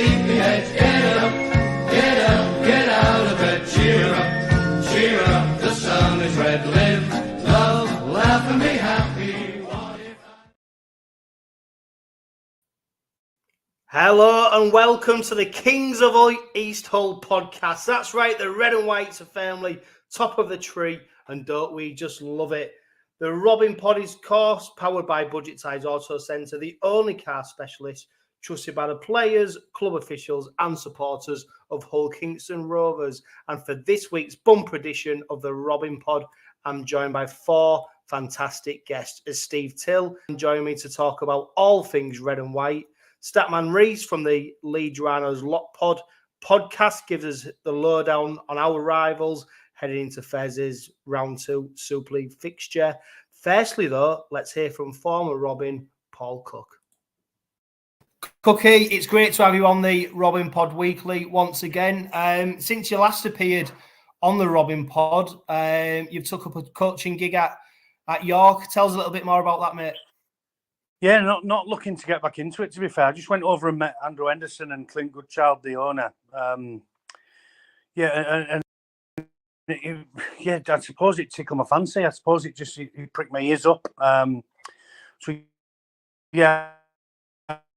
sleepyheads, get up, get up, get out of bed. Cheer up, the sun is red. Live, love, laugh and be happy. What if Hello and welcome to the Kings of East Hull podcast. That's right, the red and whites are family, top of the tree, and don't we just love it? The Robin Pod is course powered by Budget Ties Auto Centre, the only car specialist trusted by the players, club officials and supporters of Hull Kingston Rovers. And for this week's bumper edition of the Robin Pod, I'm joined by four fantastic guests. As Steve Till joining me to talk about all things red and white. Man Rhys from the Leeds Rhinos Lock Pod podcast gives us the lowdown on our rivals heading into Fez's round 2 Super League fixture. Firstly, though, let's hear from former Robin, Paul Cooke. Cookie, it's great to have you on the Robin Pod Weekly once again. Since you last appeared on the Robin Pod, you've took up a coaching gig at York. Tell us a little bit more about that, mate. Yeah, not looking to get back into it, to be fair. I just went over and met Andrew Henderson and Clint Goodchild, the owner. I suppose it tickled my fancy. I suppose it pricked my ears up.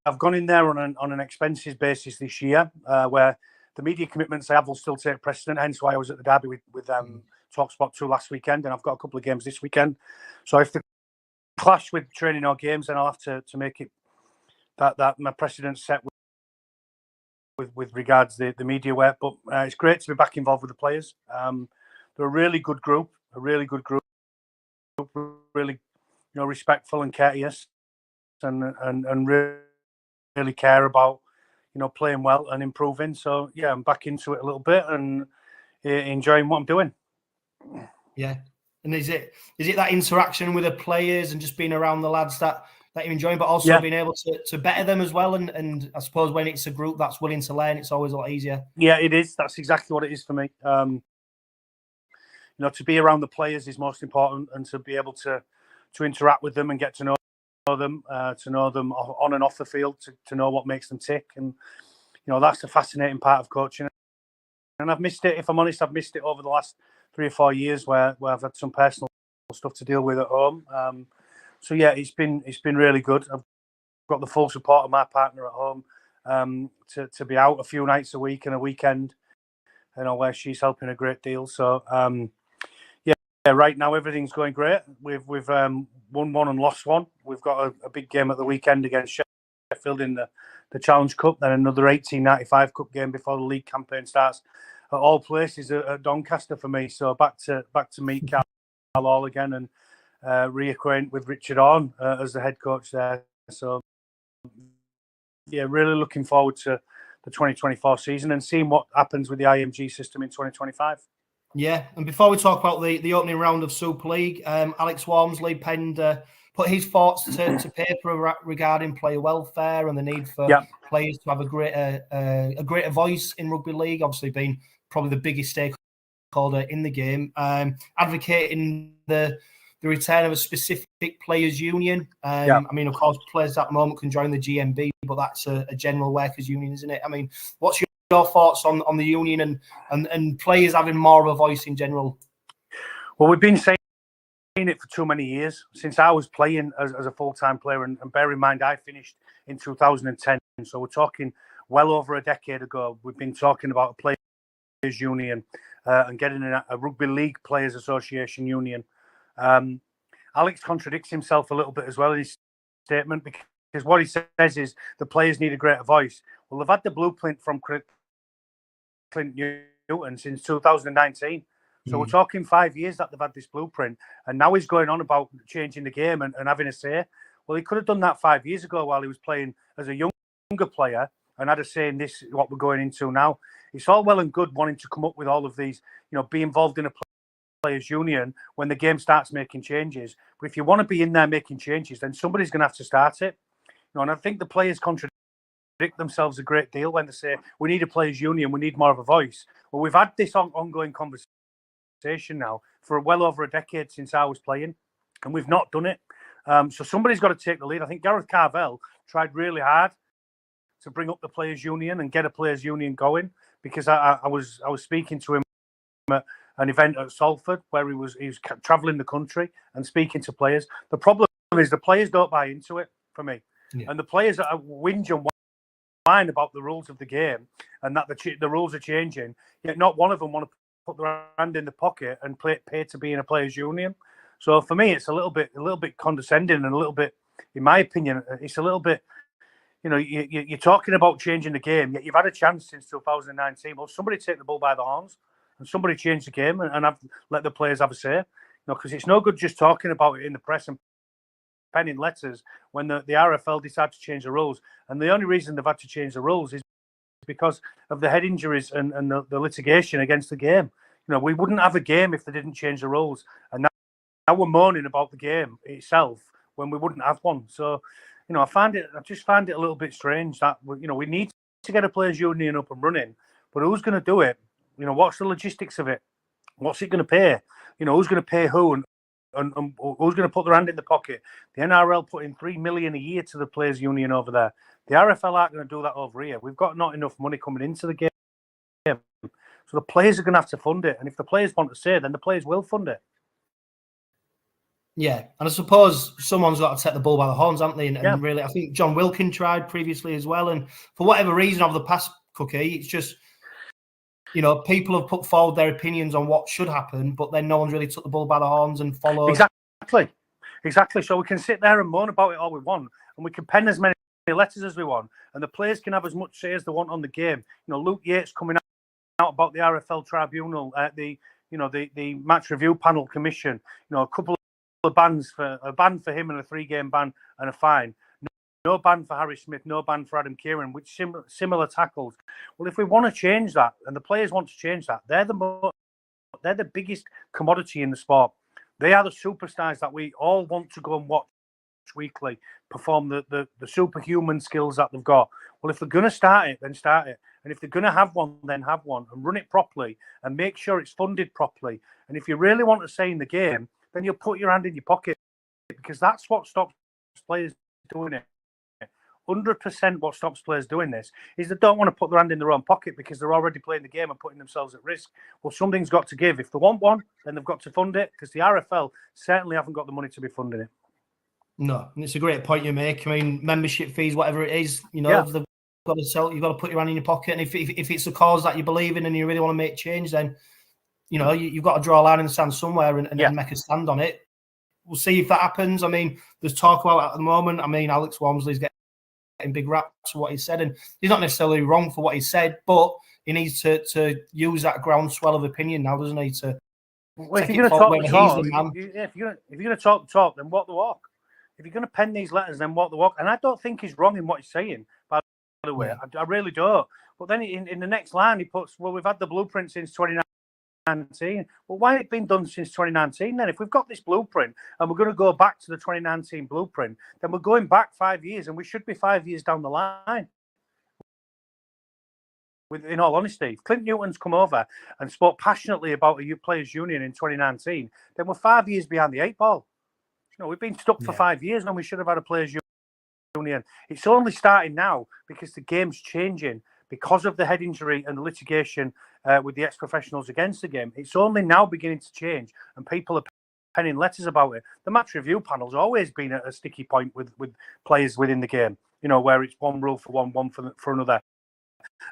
I've gone in there on an expenses basis this year, where the media commitments I have will still take precedent. Hence why I was at the derby with TalkSport 2 last weekend, and I've got a couple of games this weekend. So if the clash with training or games, then I'll have to make it that my precedent set with regards to the media work. But it's great to be back involved with the players. They're a really good group, really, respectful and courteous, and really care about, playing well and improving. So yeah, I'm back into it a little bit and enjoying what I'm doing. Yeah. And is it that interaction with the players and just being around the lads that you're enjoying, but also being able to better them as well? And I suppose when it's a group that's willing to learn, it's always a lot easier. Yeah, it is. That's exactly what it is for me. To be around the players is most important, and to be able to interact with them and get to know them on and off the field, to know what makes them tick. And, that's the fascinating part of coaching. And I've missed it, if I'm honest, over the last 3 or 4 years where I've had some personal stuff to deal with at home. So yeah, it's been really good. I've got the full support of my partner at home to be out a few nights a week and a weekend, where she's helping a great deal. So right now everything's going great. We've won one and lost one. We've got a big game at the weekend against Sheffield in the Challenge Cup, then another 1895 Cup game before the league campaign starts. At all places at Doncaster for me. So back to meet Carl Hall again and reacquaint with Richard Orn as the head coach there. So yeah, really looking forward to the 2024 season and seeing what happens with the IMG system in 2025. Yeah, and before we talk about the opening round of Super League, Alex Walmsley penned put his thoughts to paper regarding player welfare and the need for players to have a greater voice in rugby league. Obviously, being probably the biggest stakeholder in the game, advocating the return of a specific players' union. I mean, of course, players at the moment can join the GMB, but that's a general workers' union, isn't it? I mean, what's your thoughts on the union and players having more of a voice in general? Well, we've been saying it for too many years, since I was playing as a full-time player, and bear in mind I finished in 2010, so we're talking well over a decade ago. We've been talking about a players' union and getting a rugby league players' association union. Alex contradicts himself a little bit as well in his statement, because what he says is the players need a greater voice. Well, they've had the blueprint from Clint Newton since 2019. So we're talking 5 years that they've had this blueprint, and now he's going on about changing the game and having a say. Well, he could have done that 5 years ago while he was playing as a younger player and had a say in this, what we're going into now. It's all well and good wanting to come up with all of these, be involved in a players' union when the game starts making changes. But if you want to be in there making changes, then somebody's going to have to start it. And I think the players contradict themselves a great deal when they say, we need a players' union, we need more of a voice. Well, we've had this ongoing conversation now for well over a decade since I was playing, and we've not done it. So somebody's got to take the lead. I think Gareth Carvell tried really hard to bring up the players' union and get a players' union going, because I was speaking to him at an event at Salford where he was travelling the country and speaking to players. The problem is the players don't buy into it for me, and the players that whinge and whine about the rules of the game and that the rules are changing, yet not one of them want to put their hand in the pocket and pay to be in a players' union. So for me, it's a little bit condescending, and a little bit, in my opinion, it's a little bit. You're talking about changing the game, yet you've had a chance since 2019. Well, somebody take the bull by the horns and somebody change the game and let the players have a say. Because it's no good just talking about it in the press and penning letters when the RFL decide to change the rules. And the only reason they've had to change the rules is because of the head injuries and the litigation against the game. We wouldn't have a game if they didn't change the rules. And now we're moaning about the game itself when we wouldn't have one. So, I just find it a little bit strange that, we need to get a players' union up and running, but who's going to do it? What's the logistics of it? What's it going to pay? Who's going to pay who, and who's going to put their hand in the pocket? The NRL put in $3 million a year to the players' union over there. The RFL aren't going to do that over here. We've got not enough money coming into the game. So the players are going to have to fund it. And if the players want to say, then the players will fund it. Yeah, and I suppose someone's got to take the bull by the horns, haven't they? And really, I think John Wilkin tried previously as well. And for whatever reason, over the past, Cookie, it's just, people have put forward their opinions on what should happen, but then no one's really took the bull by the horns and followed. Exactly. So we can sit there and moan about it all we want, and we can pen as many letters as we want, and the players can have as much say as they want on the game. Luke Yates coming out about the RFL tribunal, the match review panel commission, a couple of bans for a ban for him and a 3-game ban and a fine. No ban for Harry Smith, no ban for Adam Kieran, which similar tackles. Well, if we want to change that, and the players want to change that, they're the biggest commodity in the sport. They are the superstars that we all want to go and watch weekly perform the superhuman skills that they've got. Well, if they're going to start it, then start it. And if they're going to have one, then have one, and run it properly and make sure it's funded properly. And if you really want to stay in the game, then you'll put your hand in your pocket, because that's what stops players doing it. 100% what stops players doing this is they don't want to put their hand in their own pocket because they're already playing the game and putting themselves at risk. Well, something's got to give. If they want one, then they've got to fund it, because the RFL certainly haven't got the money to be funding it. No, and it's a great point you make. I mean, membership fees, whatever it is, they've got to sell. You've got to put your hand in your pocket, and if it's a cause that you believe in and you really want to make change, then you've got to draw a line in the sand somewhere and make a stand on it. We'll see if that happens. I mean, there's talk about it at the moment. I mean, Alex Walmsley's getting big raps for what he said, and he's not necessarily wrong for what he said, but he needs to use that groundswell of opinion now, doesn't he? If you're going to talk the talk, then walk the walk. If you're going to pen these letters, then walk the walk. And I don't think he's wrong in what he's saying, by the way. I really don't. But then in the next line, he puts, well, we've had the blueprint since 2019. Well, why has it been done since 2019 then? If we've got this blueprint and we're going to go back to the 2019 blueprint, then we're going back 5 years, and we should be 5 years down the line. In all honesty, if Clint Newton's come over and spoke passionately about a players' union in 2019, then we're 5 years behind the 8 ball. We've been stuck for 5 years when we should have had a players' union. It's only starting now because the game's changing because of the head injury and the litigation with the ex-professionals against the game. It's only now beginning to change, and people are penning letters about it. The match review panel's always been a sticky point with players within the game, where it's one rule for one for another,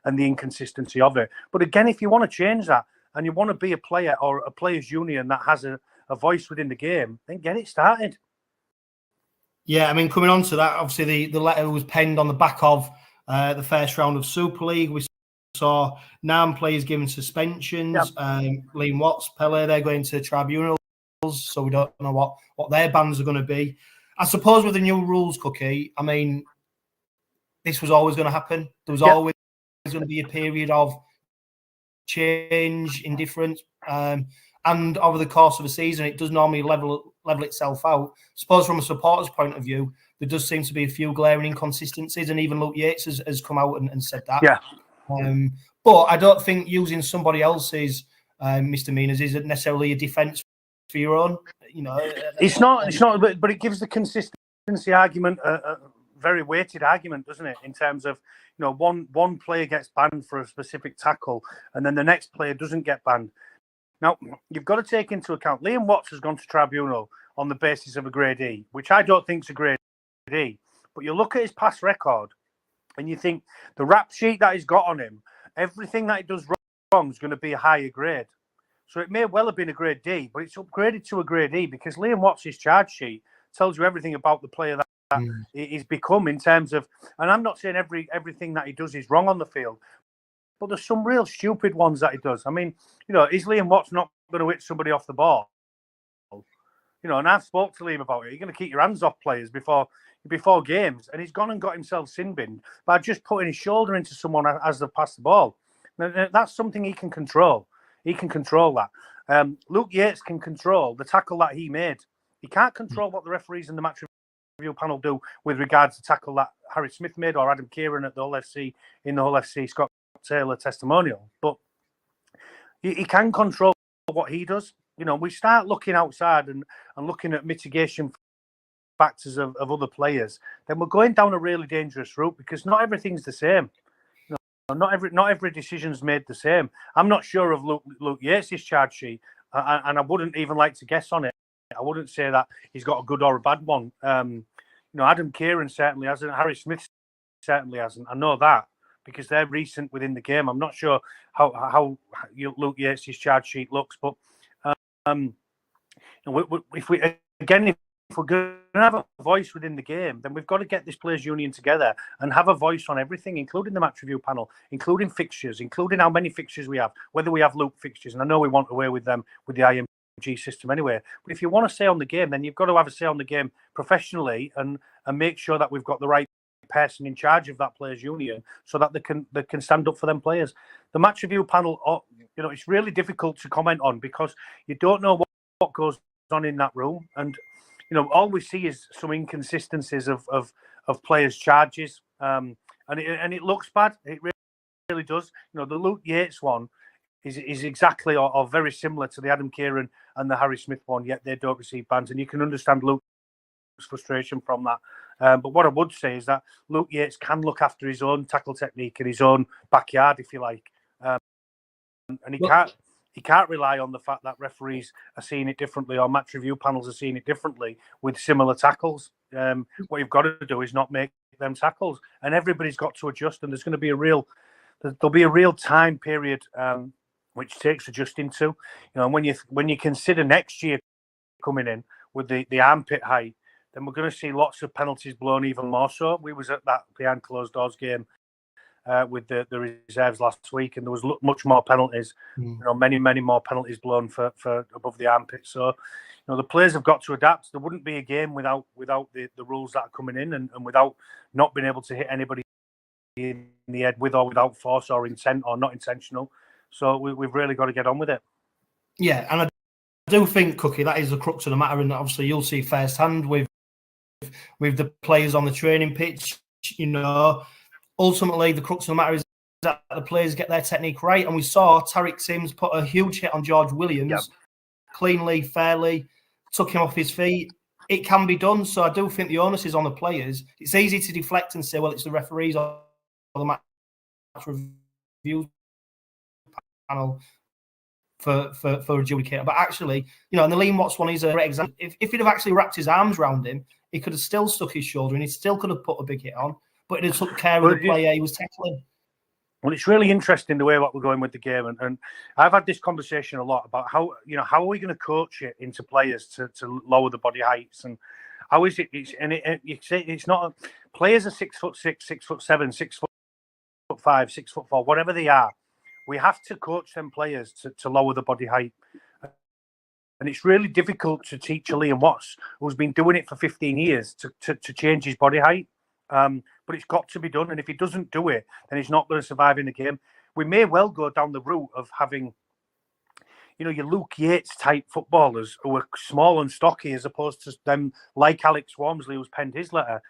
and the inconsistency of it. But again, if you want to change that and you want to be a player or a players' union that has a voice within the game, then get it started. Yeah, I mean, coming on to that, obviously the letter was penned on the back of the first round of Super League. We saw 9 players given suspensions. Liam Watts, Pele, they're going to tribunals, so we don't know what their bans are going to be. I suppose with the new rules, Cookie, I mean, this was always going to happen. There was always going to be a period of change, indifference, and over the course of a season, it does normally level itself out. I suppose from a supporter's point of view, there does seem to be a few glaring inconsistencies, and even Luke Yates has come out and said that. Yeah. But I don't think using somebody else's misdemeanors isn't necessarily a defence for your own. It's not, but it gives the consistency argument a very weighted argument, doesn't it? In terms of, one player gets banned for a specific tackle, and then the next player doesn't get banned. Now, you've got to take into account Liam Watts has gone to tribunal on the basis of a grade E, which I don't think is a grade E. But you look at his past record, and you think the rap sheet that he's got on him, everything that he does wrong is going to be a higher grade. So it may well have been a grade D, but it's upgraded to a grade E because Liam Watts' charge sheet tells you everything about the player that he's become in terms of, and I'm not saying everything that he does is wrong on the field, but there's some real stupid ones that he does. I mean, is Liam Watts not going to hit somebody off the ball? And I've spoke to Liam about it. You're going to keep your hands off players before games, and he's gone and got himself sin binned by just putting his shoulder into someone as they pass the ball. Now, that's something he can control. He can control that. Luke Yates can control the tackle that he made. He can't control what the referees in the match review panel do with regards to tackle that Harry Smith made or Adam Kieran at the Hull FC in the Hull FC Scott Taylor testimonial. But he can control what he does. We start looking outside and looking at mitigation factors of other players, then we're going down a really dangerous route because not everything's the same. Not every decision's made the same. I'm not sure of Luke Yates' charge sheet, and I wouldn't even like to guess on it. I wouldn't say that he's got a good or a bad one. Adam Kieran certainly hasn't. Harry Smith certainly hasn't. I know that because they're recent within the game. I'm not sure how Luke Yates' charge sheet looks, but if we're going to have a voice within the game, then we've got to get this players' union together and have a voice on everything, including the match review panel, including fixtures, including how many fixtures we have, whether we have loop fixtures. And I know we want away with them with the IMG system anyway. But if you want to say on the game, then you've got to have a say on the game professionally and make sure that we've got the right person in charge of that players' union so that they can stand up for them players. The match review panel, it's really difficult to comment on because you don't know what goes on in that room. And all we see is some inconsistencies of players' charges, and it looks bad. It really does. The Luke Yates one is exactly or very similar to the Adam Kieran and the Harry Smith one, yet they don't receive bans, and you can understand Luke's frustration from that. But what I would say is that Luke Yates can look after his own tackle technique in his own backyard, if you like, and he can't rely on the fact that referees are seeing it differently or match review panels are seeing it differently with similar tackles. What you've got to do is not make them tackles, and everybody's got to adjust. And there's going to be there'll be a real time period which takes adjusting to. And when you consider next year coming in with the armpit height, then we're going to see lots of penalties blown even more so. We was at that behind closed doors game with the reserves last week, and there was much more penalties. Many more penalties blown for above the armpit. So, the players have got to adapt. There wouldn't be a game without the rules that are coming in, and without not being able to hit anybody in the head with or without force or intent or not intentional. So we've really got to get on with it. Yeah, and I do think, Cookie, that is the crux of the matter, and obviously you'll see firsthand with the players on the training pitch. Ultimately, the crux of the matter is that the players get their technique right. And we saw Tariq Sims put a huge hit on George Williams, cleanly, fairly, took him off his feet. It can be done. So I do think the onus is on the players. It's easy to deflect and say, well, it's the referees or the match review panel for adjudicator. But actually, and the Liam Watts one is a great example. If he'd have actually wrapped his arms around him, he could have still stuck his shoulder and he still could have put a big hit on. But it took care of the player he was tackling. Well, it's really interesting the way what we're going with the game, and I've had this conversation a lot about how are we going to coach it into players to lower the body heights, and how is it? You say it's not players are 6'6", 6'7", 6'5", 6'4", whatever they are. We have to coach them players to lower the body height, and it's really difficult to teach a Liam Watts who's been doing it for 15 years to change his body height. But it's got to be done. And if he doesn't do it, then he's not going to survive in the game. We may well go down the route of having, your Luke Yates type footballers who are small and stocky as opposed to them like Alex Walmsley, who's penned his letter,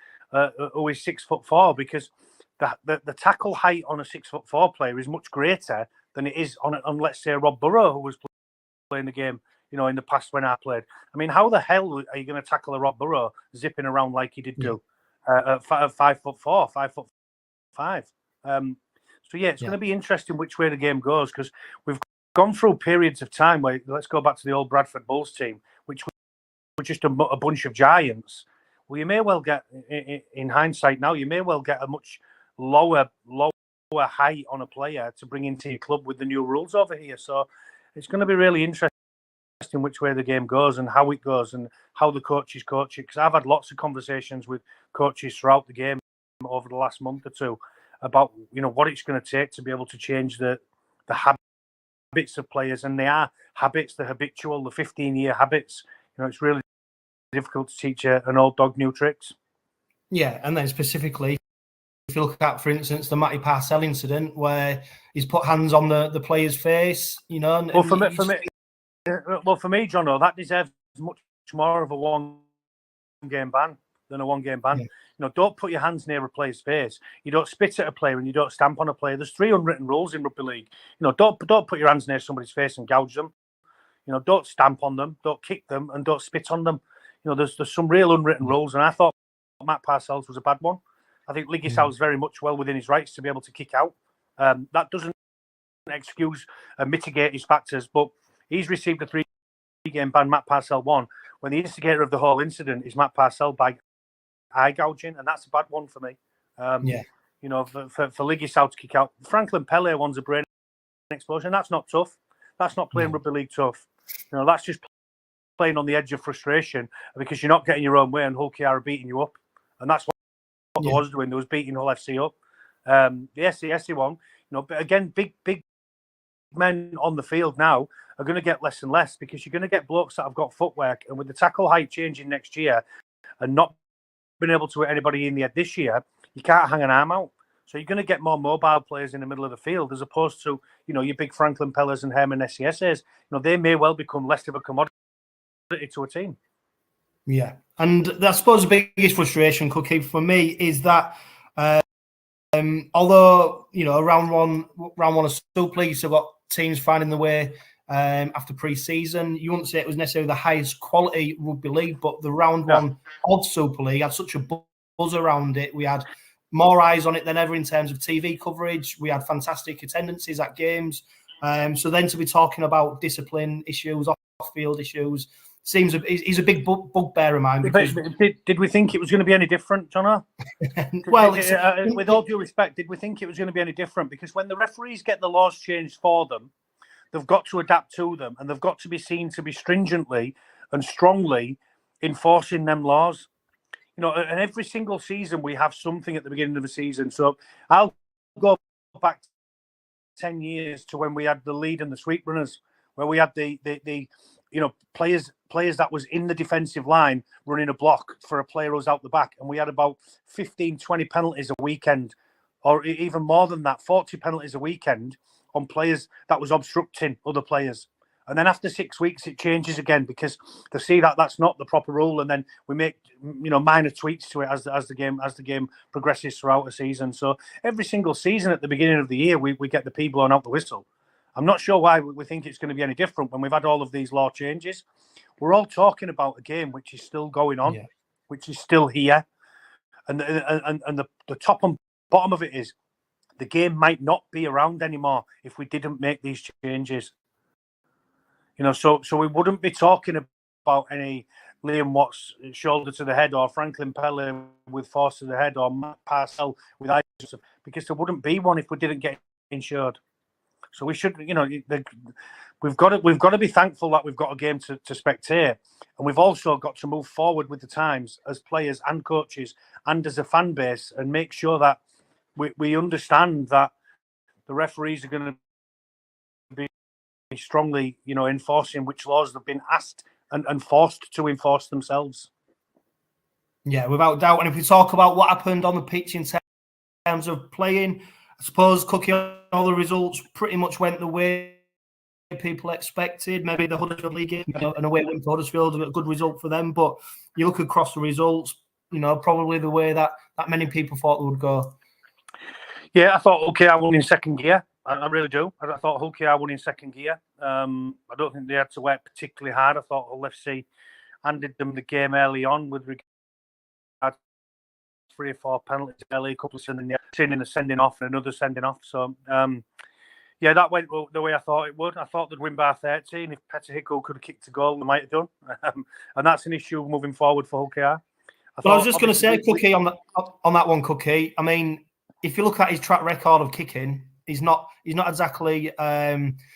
who is 6'4", because the tackle height on a 6'4" player is much greater than it is on let's say, Rob Burrow, who was playing the game, in the past when I played. I mean, how the hell are you going to tackle a Rob Burrow zipping around like he did do? At 5'4", 5'5"? So yeah, it's going to be interesting which way the game goes, because we've gone through periods of time where, let's go back to the old Bradford Bulls team, which were just a bunch of giants. Well, you may well get, in hindsight now, you may well get a much lower height on a player to bring into your club with the new rules over here. So it's going to be really interesting which way the game goes and how it goes and how the coaches coach it. Because I've had lots of conversations with coaches throughout the game over the last month or two about, what it's going to take to be able to change the habits of players. And they are habits, the habitual, the 15-year habits. It's really difficult to teach an old dog new tricks. Yeah, and then specifically, if you look at, for instance, the 𝗦𝗢𝗄𝗃 incident where he's put hands on the player's face, Well, for me, Jono, that deserves much more of a one-game ban than a one-game ban. Yeah. Don't put your hands near a player's face. You don't spit at a player and you don't stamp on a player. There's 3 unwritten rules in rugby league. Don't put your hands near somebody's face and gouge them. Don't stamp on them, don't kick them, and don't spit on them. There's some real unwritten rules, and I thought 𝗦𝗢𝗄𝗃 was a bad one. I think 𝗬𝗂𝗪𝗔 very much well within his rights to be able to kick out. That doesn't excuse and mitigate his factors, but he's received a 3-game ban, 𝗦𝗢𝗄𝗃 1, when the instigator of the whole incident is 𝗦𝗢𝗄𝗃 by eye gouging, and that's a bad one for me. For 𝗬𝗂𝗪𝗔 to kick out. 𝗓𝗲𝗃𝗴𝗄𝗃 one's a brain explosion. That's not tough. That's not playing rugby league tough. That's just playing on the edge of frustration because you're not getting your own way and 𝗀𝗂𝗽𝗓 are beating you up. And that's what they was doing. They was beating Hull FC up. The 𝗬𝗂𝗪𝗔 one, but again, big men on the field now are going to get less and less because you're going to get blokes that have got footwork. And with the tackle height changing next year and not being able to hit anybody in the head this year, you can't hang an arm out. So you're going to get more mobile players in the middle of the field as opposed to, your big 𝗓𝗲𝗃𝗴𝗄𝗃s and Herman SCSAs. They may well become less of a commodity to a team. Yeah. And I suppose the biggest frustration, Cookie, for me is that although, round one of Super League, so got teams finding the way after pre-season, you wouldn't say it was necessarily the highest quality rugby league, but the round one of Super League had such a buzz around it. We had more eyes on it than ever in terms of TV coverage. We had fantastic attendances at games. So then to be talking about discipline issues, off-field issues, he's a big bugbear of mine. Because did we think it was going to be any different, Jono? Well, with all due respect, did we think it was going to be any different? Because when the referees get the laws changed for them, they've got to adapt to them, and they've got to be seen to be stringently and strongly enforcing them laws. And every single season we have something at the beginning of the season. So I'll go back 10 years to when we had the lead and the sweep runners, where we had the players that was in the defensive line running a block for a player who's out the back. And we had about 15, 20 penalties a weekend, or even more than that, 40 penalties a weekend on players that was obstructing other players. And then after 6 weeks, it changes again because they see that that's not the proper rule, and then we make minor tweaks to it as the game progresses throughout the season. So every single season at the beginning of the year, we get the P blown out the whistle. I'm not sure why we think it's going to be any different when we've had all of these law changes. We're all talking about a game which is still going on, which is still here, and the top and bottom of it is the game might not be around anymore if we didn't make these changes. So we wouldn't be talking about any Liam Watts shoulder to the head or 𝗓𝗲𝗃𝗴𝗄𝗃 with force to the head or 𝗦𝗢𝗄𝗃 with eyes, because there wouldn't be one if we didn't get insured. So we should, we've got to be thankful that we've got a game to spectate, and we've also got to move forward with the times as players and coaches and as a fan base, and make sure that we understand that the referees are going to be strongly, enforcing which laws they've been asked and forced to enforce themselves. Yeah, without doubt. And if we talk about what happened on the pitch in terms of playing, I suppose, Cookie, all the results pretty much went the way people expected. Maybe the Huddersfield League game, an away win for Huddersfield, a good result for them. But you look across the results, probably the way that many people thought they would go. Yeah, I thought 𝗀𝗂𝗽𝗓 won in second gear. I really do. I thought 𝗀𝗂𝗽𝗓 won in second gear. I don't think they had to work particularly hard. I thought Hull FC handed them the game early on with regard to 3 or 4 penalties early, a couple of sending off and another sending off. So, yeah, that went the way I thought it would. I thought they'd win by 13. If 𝗬𝗂𝗀𝗴𝗏 could have kicked a goal, they might have done. And that's an issue moving forward for 𝗬𝗂𝗽𝗏. Well, I was just going to say, Cookie, on that one, Cookie. I mean, if you look at his track record of kicking, he's not exactly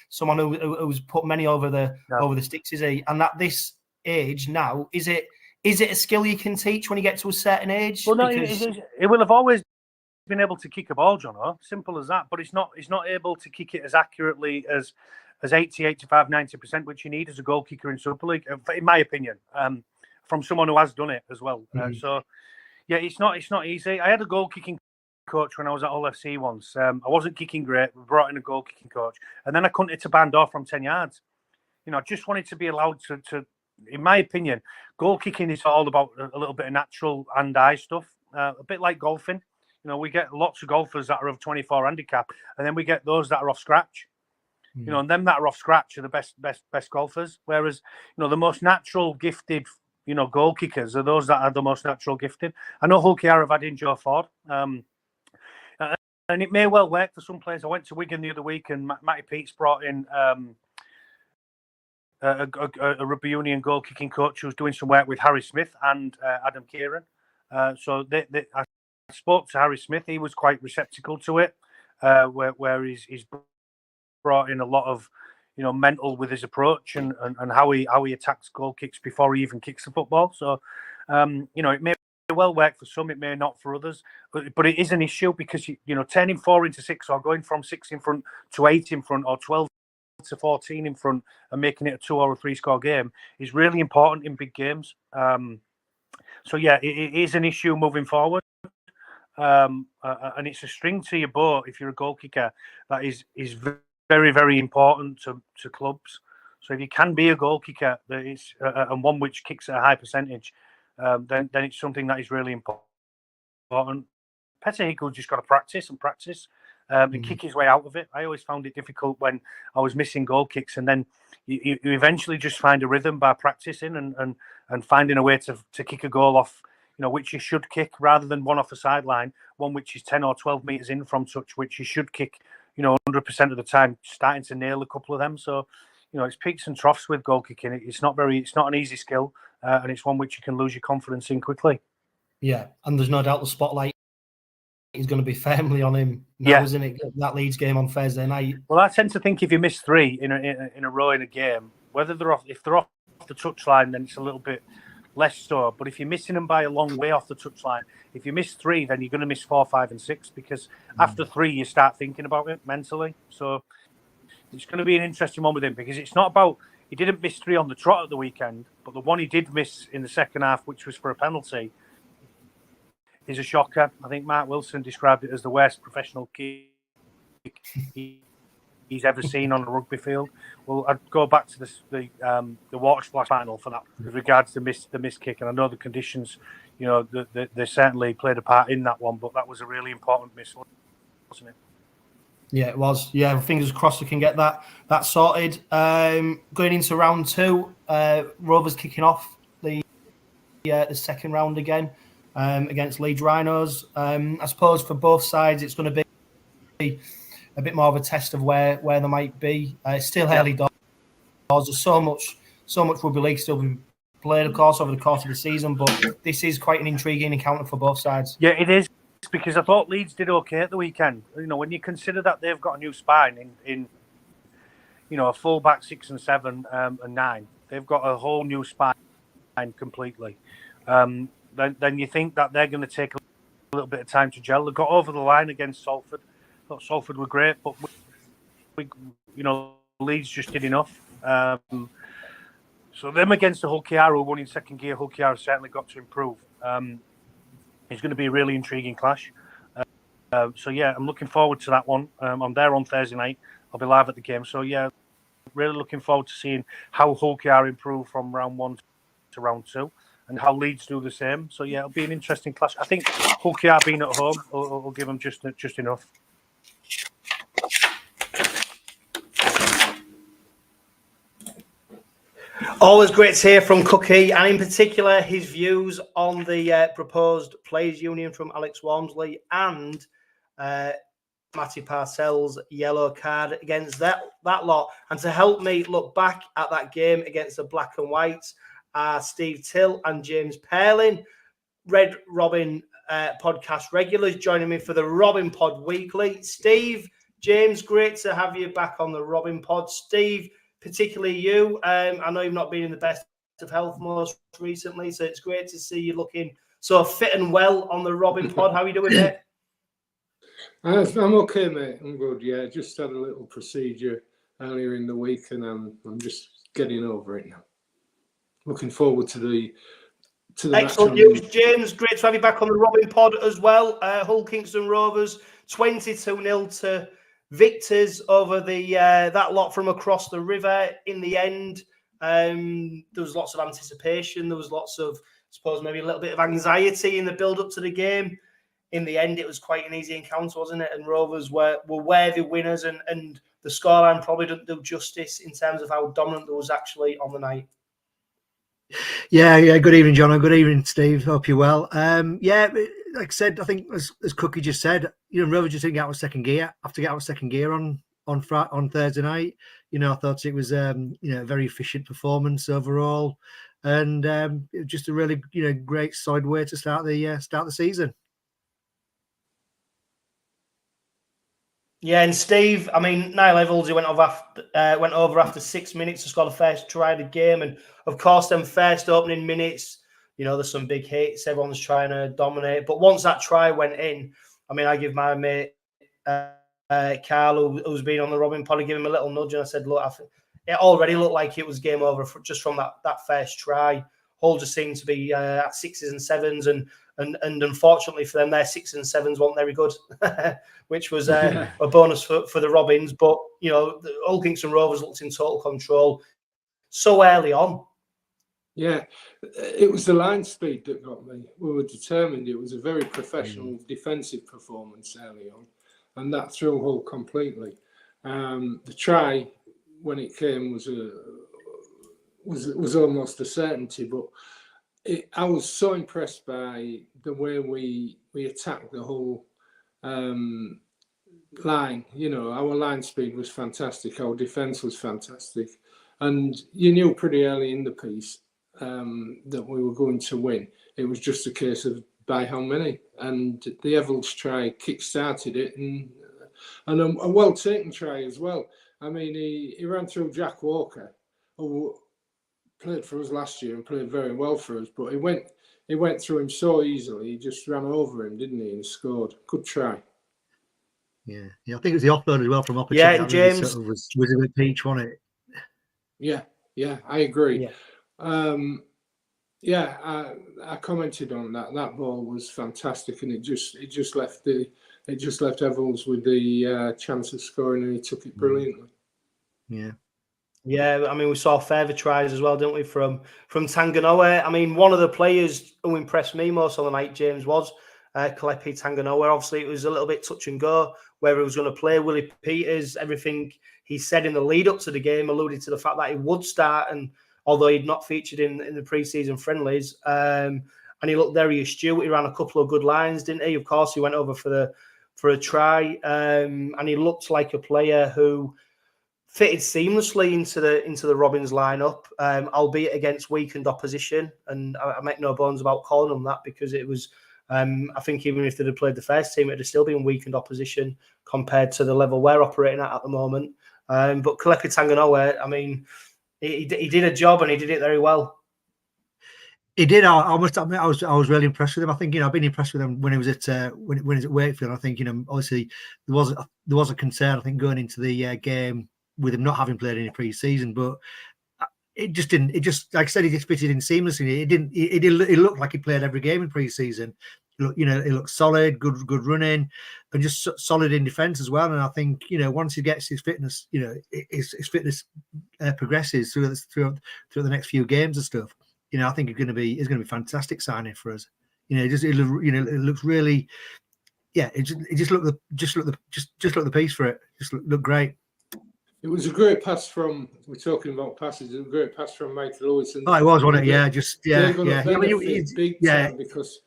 someone who's put many over the sticks, is he? And at this age now, is it a skill you can teach when you get to a certain age? Well, no, it will have always been able to kick a ball, John. Simple as that. But it's not able to kick it as accurately as 80, 85, 90%, which you need as a goal kicker in Super League, in my opinion. From someone who has done it as well. So, yeah, it's not easy. I had a goal kicking coach when I was at Hull FC once. I wasn't kicking great. We brought in a goal kicking coach, and then I couldn't hit a band off from 10 yards. I just wanted to be allowed to. In my opinion, goal kicking is all about a little bit of natural hand-eye stuff, a bit like golfing. We get lots of golfers that are of 24 handicap, and then we get those that are off scratch. And them that are off scratch are the best golfers. Whereas, the most natural gifted, goal kickers are those that are the most natural gifted. I know 𝗀𝗂𝗽𝗏 have had in Joe Ford, and it may well work for some players. I went to Wigan the other week, and Matty Peets brought in a rugby union goal kicking coach who was doing some work with Harry Smith and Adam Kieran. So I spoke to Harry Smith. He was quite receptacle to it, where he's brought in a lot of mental with his approach and how he attacks goal kicks before he even kicks the football. So it may well work for some, it may not for others, but it is an issue because turning 4 into 6 or going from 6 in front to 8 in front or 12 to 14 in front and making it a 2 or a 3 score game is really important in big games. So yeah, it is an issue moving forward. And it's a string to your bow if you're a goal kicker that is very, very important to clubs. So if you can be a goal kicker that is and one which kicks at a high percentage, then it's something that is really important. 𝗬𝗂𝗀𝗏𝗏 just got to practice and kick his way out of it. I always found it difficult when I was missing goal kicks, and then you eventually just find a rhythm by practicing and finding a way to kick a goal off, which you should kick rather than one off the sideline, one which is 10 or 12 meters in from touch, which you should kick 100% of the time, starting to nail a couple of them. So, it's peaks and troughs with goal kicking. It's not an easy skill, and it's one which you can lose your confidence in quickly. Yeah, and there's no doubt the spotlight is going to be firmly on him now, isn't it? That Leeds game on Thursday night. Well, I tend to think if you miss 3 in a row in a game, whether if they're off the touchline, then it's a little bit less so. But if you're missing them by a long way off the touchline, if you miss 3, then you're going to miss 4, 5, and 6 because after 3 you start thinking about it mentally. So it's going to be an interesting one with him because it's not about he didn't miss 3 on the trot at the weekend, but the one he did miss in the second half, which was for a penalty, is a shocker. I think Mark Wilson described it as the worst professional kick he's ever seen on a rugby field. Well, I'd go back to the water splash final for that with regards to the missed kick, and I know the conditions, they certainly played a part in that one, but that was a really important miss, wasn't it? Yeah, it was. Yeah, fingers crossed we can get that sorted. Going into round 2, Rovers kicking off the second round again against Leeds Rhinos. I suppose for both sides, it's going to be a bit more of a test of where they might be. It's still early doors. There's so much rugby league still being played, of course, over the course of the season. But this is quite an intriguing encounter for both sides. Yeah, it is, because I thought Leeds did okay at the weekend. When you consider that they've got a new spine in a full back 6 and 7 and 9, they've got a whole new spine completely. Then you think that they're going to take a little bit of time to gel. They got over the line against Salford. I thought Salford were great, but Leeds just did enough. So them against the 𝗬𝗂𝗽𝗏𝗏 who won in second gear, 𝗬𝗂𝗽𝗏 certainly got to improve. It's going to be a really intriguing clash. So yeah, I'm looking forward to that one. I'm there on Thursday night. I'll be live at the game. So yeah, really looking forward to seeing how 𝗬𝗂𝗽𝗏𝗏 improve from round 1 to round 2. And how Leeds do the same. So yeah, it'll be an interesting clash. I think 𝗬𝗂𝗽𝗏𝗏 being at home will give them just enough. Always great to hear from Cookie, and in particular his views on the proposed players' union from Alex Walmsley and Matty Parcell's yellow card against that lot. And to help me look back at that game against the Black and Whites are Steve Till and James Perlin, Red Robin podcast regulars, joining me for the Robin Pod Weekly. Steve, James, great to have you back on the Robin Pod. Steve, particularly you, I know you've not been in the best of health most recently, so it's great to see you looking so fit and well on the Robin Pod. How are you doing, mate? I'm okay, mate. I'm good. Yeah, just had a little procedure earlier in the week, and I'm just getting over it now. Looking forward to the excellent news, James. Great to have you back on the Robin Pod as well. Hull Kingston Rovers 22-0 to victors over the that lot from across the river. In the end, there was lots of anticipation. There was lots of, I suppose, maybe a little bit of anxiety in the build-up to the game. In the end, it was quite an easy encounter, wasn't it? And Rovers were worthy winners, and the scoreline probably didn't do justice in terms of how dominant there was actually on the night. Yeah. Good evening, John. And good evening, Steve. Hope you're well. Like I said, I think as Cookie just said, Rovers just didn't get out of second gear. Have to get out of second gear on Thursday night. I thought it was a very efficient performance overall, and just a really great solid way to start the season. Yeah, and Steve, I mean, Niall Evans, he went over after 6 minutes to score the first try of the game, and of course, them first opening minutes, there's some big hits. Everyone's trying to dominate, but once that try went in, I mean, I give my mate Carl, who's been on the Robin Pod, give him a little nudge, and I said, look, it already looked like it was game over just from that first try. Hull just seemed to be at sixes and sevens, and unfortunately for them, their sixes and sevens weren't very good, which was a bonus for the Robins. But the Hull Kingston Rovers looked in total control so early on. Yeah, it was the line speed that got me. We were determined. It was a very professional defensive performance early on, and that threw Hull completely. The try, when it came, was almost a certainty, but I was so impressed by the way we attacked the whole line. Our line speed was fantastic. Our defence was fantastic, and you knew pretty early in the piece that we were going to win. It was just a case of by how many, and the Evans try kick-started it, and a well-taken try as well. I mean, he ran through Jack Walker, who played for us last year and played very well for us, but he went through him so easily. He just ran over him, didn't he, and scored. Good try. Yeah. I think it was the offload as well from opportunity. Yeah, James was a bit peach, wasn't it? Yeah, I agree. Yeah. I commented on that. That ball was fantastic, and it just left Evans with the chance of scoring, and he took it brilliantly. Yeah, I mean, we saw further tries as well, didn't we, from Tanganoa. I mean, one of the players who impressed me most on the night, James, was 𝗂𝗡𝗄𝗏. Obviously, it was a little bit touch and go whether he was going to play. Willie Peters, everything he said in the lead up to the game alluded to the fact that he would start, and although he'd not featured in the pre-season friendlies, and he looked very astute. He ran a couple of good lines, didn't he? Of course, he went over for a try, and he looked like a player who fitted seamlessly into the Robins lineup, albeit against weakened opposition. And I make no bones about calling them that, because it was, I think even if they'd have played the first team, it'd have still been weakened opposition compared to the level we're operating at the moment. But 𝗂𝗡𝗄𝗏, I mean, he did a job, and he did it very well. He did. I must admit, I was really impressed with him. I think I've been impressed with him when he was at when he was at Wakefield. I think obviously there was a concern, I think, going into the game with him not having played any pre-season, but it just didn't. It just, like I said, he just fitted in seamlessly. It looked like he played every game in pre-season. It looked solid, good running, and just solid in defence as well. And I think once he gets his fitness, his fitness progresses through the next few games and stuff. I think it's going to be fantastic signing for us. It looks really, it just looked the piece for it. Just looked great. It was a great pass from. We're talking about passes. It was a great pass from Michael Lewis. And Oh, it was, wasn't it? Yeah, just they're going to yeah. benefit big time because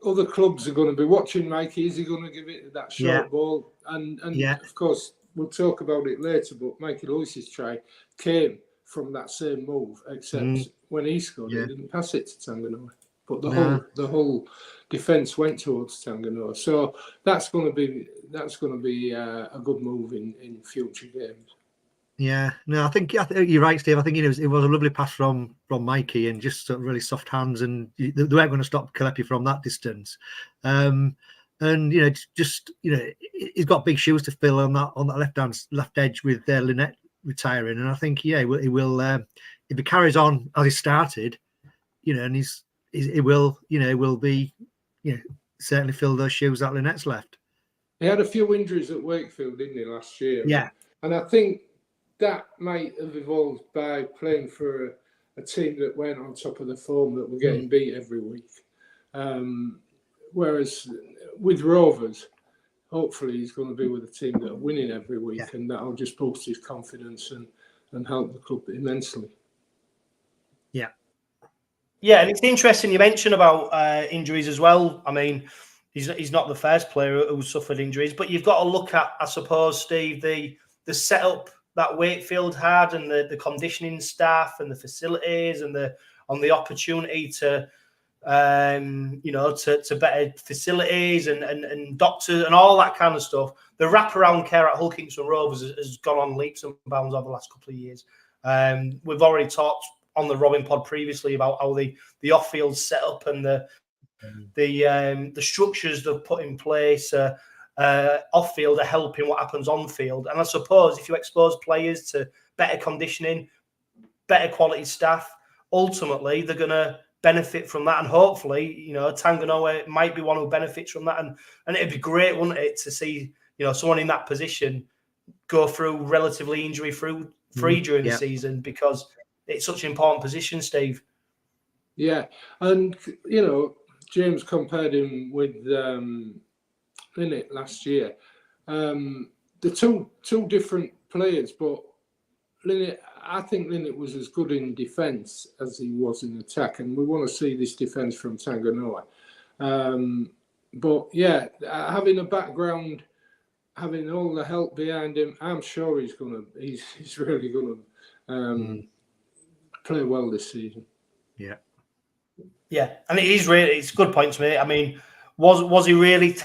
other clubs are going to be watching Mikey. Is he going to give it that short ball? And of course, we'll talk about it later. But Mikey Lewis's try came from that same move, except when he scored, he didn't pass it to 𝗪𝗓𝗄. But the whole defence went towards 𝗪𝗓𝗄. So that's going to be a good move in future games. Yeah, no, I think you're right, Steve. I think it was a lovely pass from Mikey, and just sort of really soft hands, and they weren't going to stop 𝗪𝗄𝗄 from that distance. And he's got big shoes to fill on that left edge with Lynette retiring, and I think he will if he carries on as he started, and he will be certainly fill those shoes that Lynette's left. He had a few injuries at Wakefield, didn't he, last year? Yeah, and I think that might have evolved by playing for a team that went on top of the form, that were getting beat every week. Whereas with Rovers, hopefully he's going to be with a team that are winning every week, and that'll just boost his confidence and help the club immensely. Yeah. Yeah, and it's interesting you mentioned about injuries as well. I mean, he's not the first player who suffered injuries, but you've got to look at, I suppose, Steve, the setup that Wakefield had, and the conditioning staff and the facilities, and the opportunity to to better facilities and doctors and all that kind of stuff. The wraparound care at Hull Kingston Rovers has gone on leaps and bounds over the last couple of years. We've already talked on the Robin Pod previously about how the off-field setup and the structures they've put in place off-field are helping what happens on-field. And I suppose if you expose players to better conditioning, better quality staff, ultimately they're going to benefit from that. And hopefully, 𝗪𝗓𝗄 might be one who benefits from that. And it'd be great, wouldn't it, to see, someone in that position go through relatively injury-free during the season, because it's such an important position, Steve. Yeah. And, James compared him with Lynette last year. The two different players, but I think Lynette was as good in defence as he was in attack, and we want to see this defence from 𝗪𝗓𝗄. But yeah, having a background, having all the help behind him, I'm sure he's really gonna play well this season. Yeah. Yeah, and it's a good point to me. I mean, was he really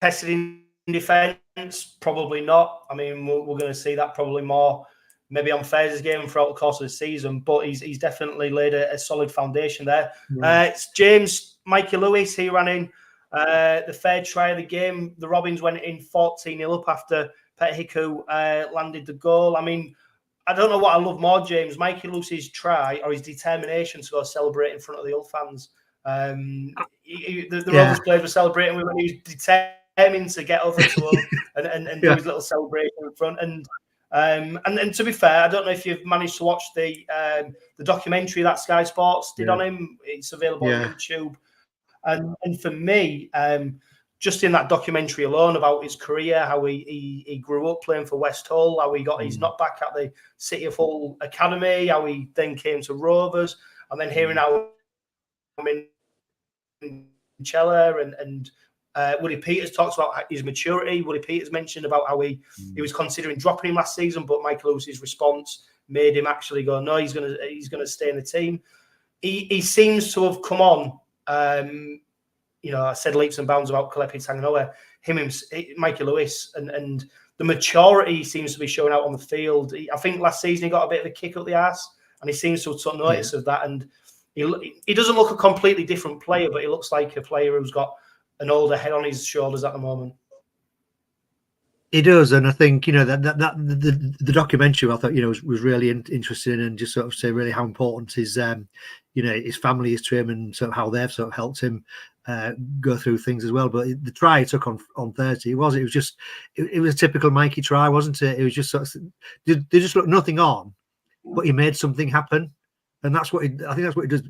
tested in defence? Probably not. I mean, we're going to see that probably more maybe on Thursday's game throughout the course of the season, but he's definitely laid a solid foundation there. It's James Mikey Lewis. He ran in the third try of the game. The Robins went in 14-0 up after 𝗪𝗄𝗄 landed the goal. I mean, I don't know what I love more, James, Mikey Lewis's try or his determination to go celebrate in front of the Hull fans. The Rovers players were celebrating when he was determined to get over to him and do his little celebration in front. And to be fair, I don't know if you've managed to watch the documentary that Sky Sports did on him. It's available on YouTube. And for me, just in that documentary alone about his career, how he grew up playing for West Hull, how he got his knockback at the City of Hull Academy, how he then came to Rovers, and then hearing how in Chella and Woody Peters talks about his maturity. Woody Peters mentioned about how he was considering dropping him last season, but Michael Lewis's response made him actually go, no, he's gonna stay in the team. He seems to have come on. I said leaps and bounds about 𝗪𝗓𝗄𝗃, Mikey Lewis, and the maturity he seems to be showing out on the field. I think last season he got a bit of a kick up the arse, and he seems to have took notice of that. And he doesn't look a completely different player, but he looks like a player who's got an older head on his shoulders at the moment. He does, and I think the documentary I thought was really interesting, and just sort of say really how important his his family is to him, and sort of how they've sort of helped him go through things as well. But the try he took on Thursday, it was a typical Mikey try, wasn't it? It was just sort of they just looked nothing on, but he made something happen, and I think that's what he does.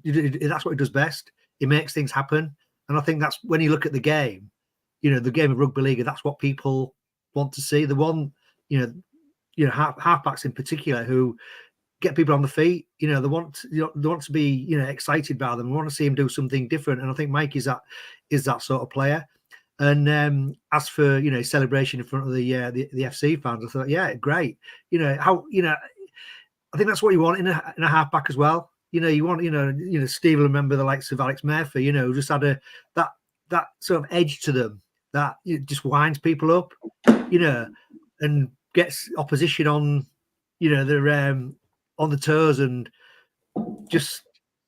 That's what he does best. He makes things happen, and I think that's when you look at the game, the game of rugby league. That's what people want to see. The one, halfbacks in particular who get people on the feet. They want to be excited by them. We want to see him do something different. And I think Mike is that sort of player. And as for celebration in front of the FC fans, I thought, yeah, great. I think that's what you want in a halfback as well. You want Steve will remember the likes of Alex Murphy. Who just had that sort of edge to them that just winds people up. And gets opposition on they're on the toes, and just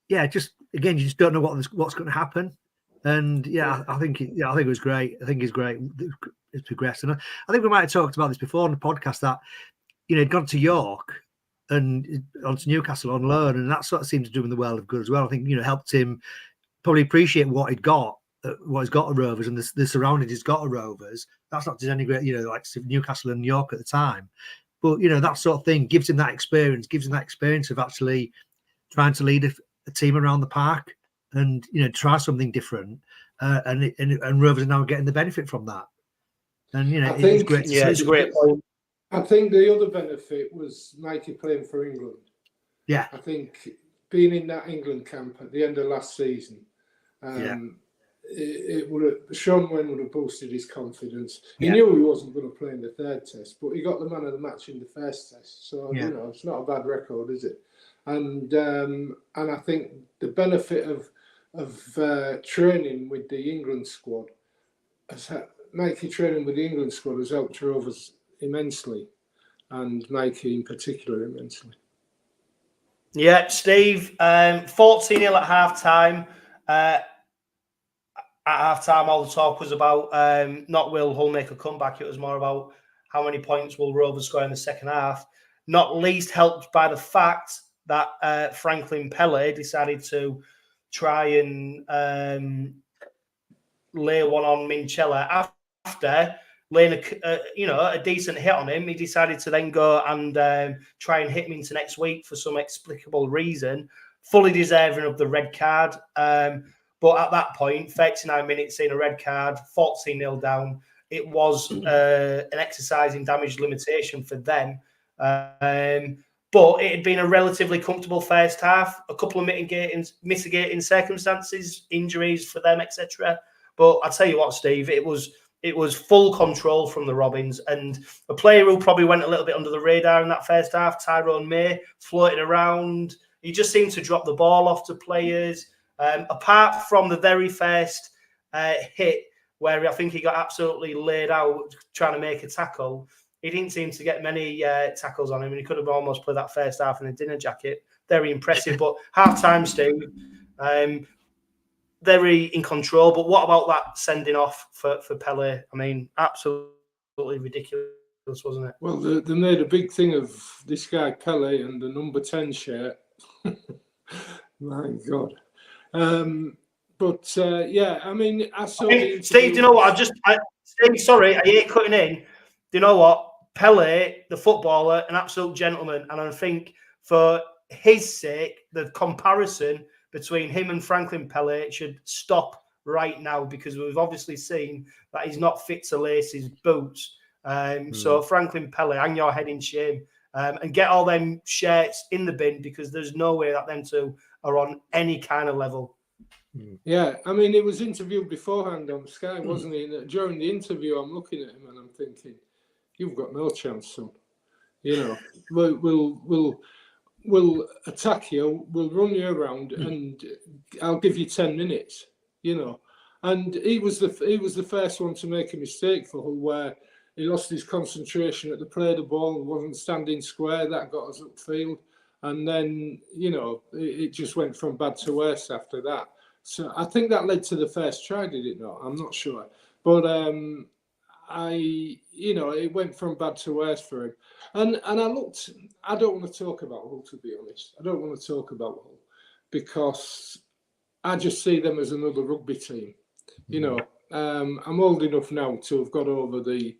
again, you just don't know what's going to happen. And I think it was great. I think it's great. It's progressed, and I think we might have talked about this before on the podcast that he'd gone to York and onto Newcastle on loan, and that sort of seemed to do him the world of good as well. I think helped him probably appreciate what he'd got. What he's got at Rovers and the surroundings he's got at Rovers. That's not to denigrate, like Newcastle and York at the time, but that sort of thing gives him that experience of actually trying to lead a team around the park and try something different. And Rovers are now getting the benefit from that. And it's great. It's a great point. I think the other benefit was Mikey playing for England. Yeah, I think being in that England camp at the end of last season. It would have, Sean Wynn would have boosted his confidence. He knew he wasn't going to play in the third test, but he got the man of the match in the first test. So it's not a bad record, is it? And I think the benefit of training with the England squad, Mikey training with the England squad has helped Rovers immensely, and Mikey in particular immensely. Yeah, Steve, 14-0 at half time. At half-time, all the talk was about not will Hull make a comeback. It was more about how many points will Rovers score in the second half. Not least helped by the fact that Franklin Pele decided to try and lay one on Minchella after laying a decent hit on him. He decided to then go and try and hit him into next week for some explicable reason. Fully deserving of the red card. But at that point, 39 minutes in, a red card, 14-0 down. It was an exercise in damage limitation for them. But it had been a relatively comfortable first half, a couple of mitigating circumstances, injuries for them, etc. But I tell you what, Steve, it was full control from the Robins, and a player who probably went a little bit under the radar in that first half, Tyrone May, floating around. He just seemed to drop the ball off to players. Apart from the very first hit, where I think he got absolutely laid out trying to make a tackle, he didn't seem to get many tackles on him, and he could have almost played that first half in a dinner jacket. Very impressive. But half-time, Steve, very in control. But what about that sending off for Pele? I mean, absolutely ridiculous, wasn't it? Well, they made a big thing of this guy Pele and the number 10 shirt. My God. I mean, I saw Steve, do you know what? Steve, sorry, I hate cutting in. Do you know what? Pele, the footballer, an absolute gentleman. And I think for his sake, the comparison between him and Franklin Pele should stop right now, because we've obviously seen that he's not fit to lace his boots. So Franklin Pele, hang your head in shame. And get all them shirts in the bin, because there's no way that them two are on any kind of level. Yeah, I mean, he was interviewed beforehand on Sky, wasn't he? And during the interview, I'm looking at him and I'm thinking, "You've got no chance, son. We'll attack you, we'll run you around, and I'll give you 10 minutes." And he was the first one to make a mistake for Hull, where he lost his concentration at the play of the ball and wasn't standing square. That got us upfield. And then, it just went from bad to worse after that. So I think that led to the first try, did it not? I'm not sure. But it went from bad to worse for him. And I don't want to talk about Hull, to be honest. I don't want to talk about Hull because I just see them as another rugby team. I'm old enough now to have got over the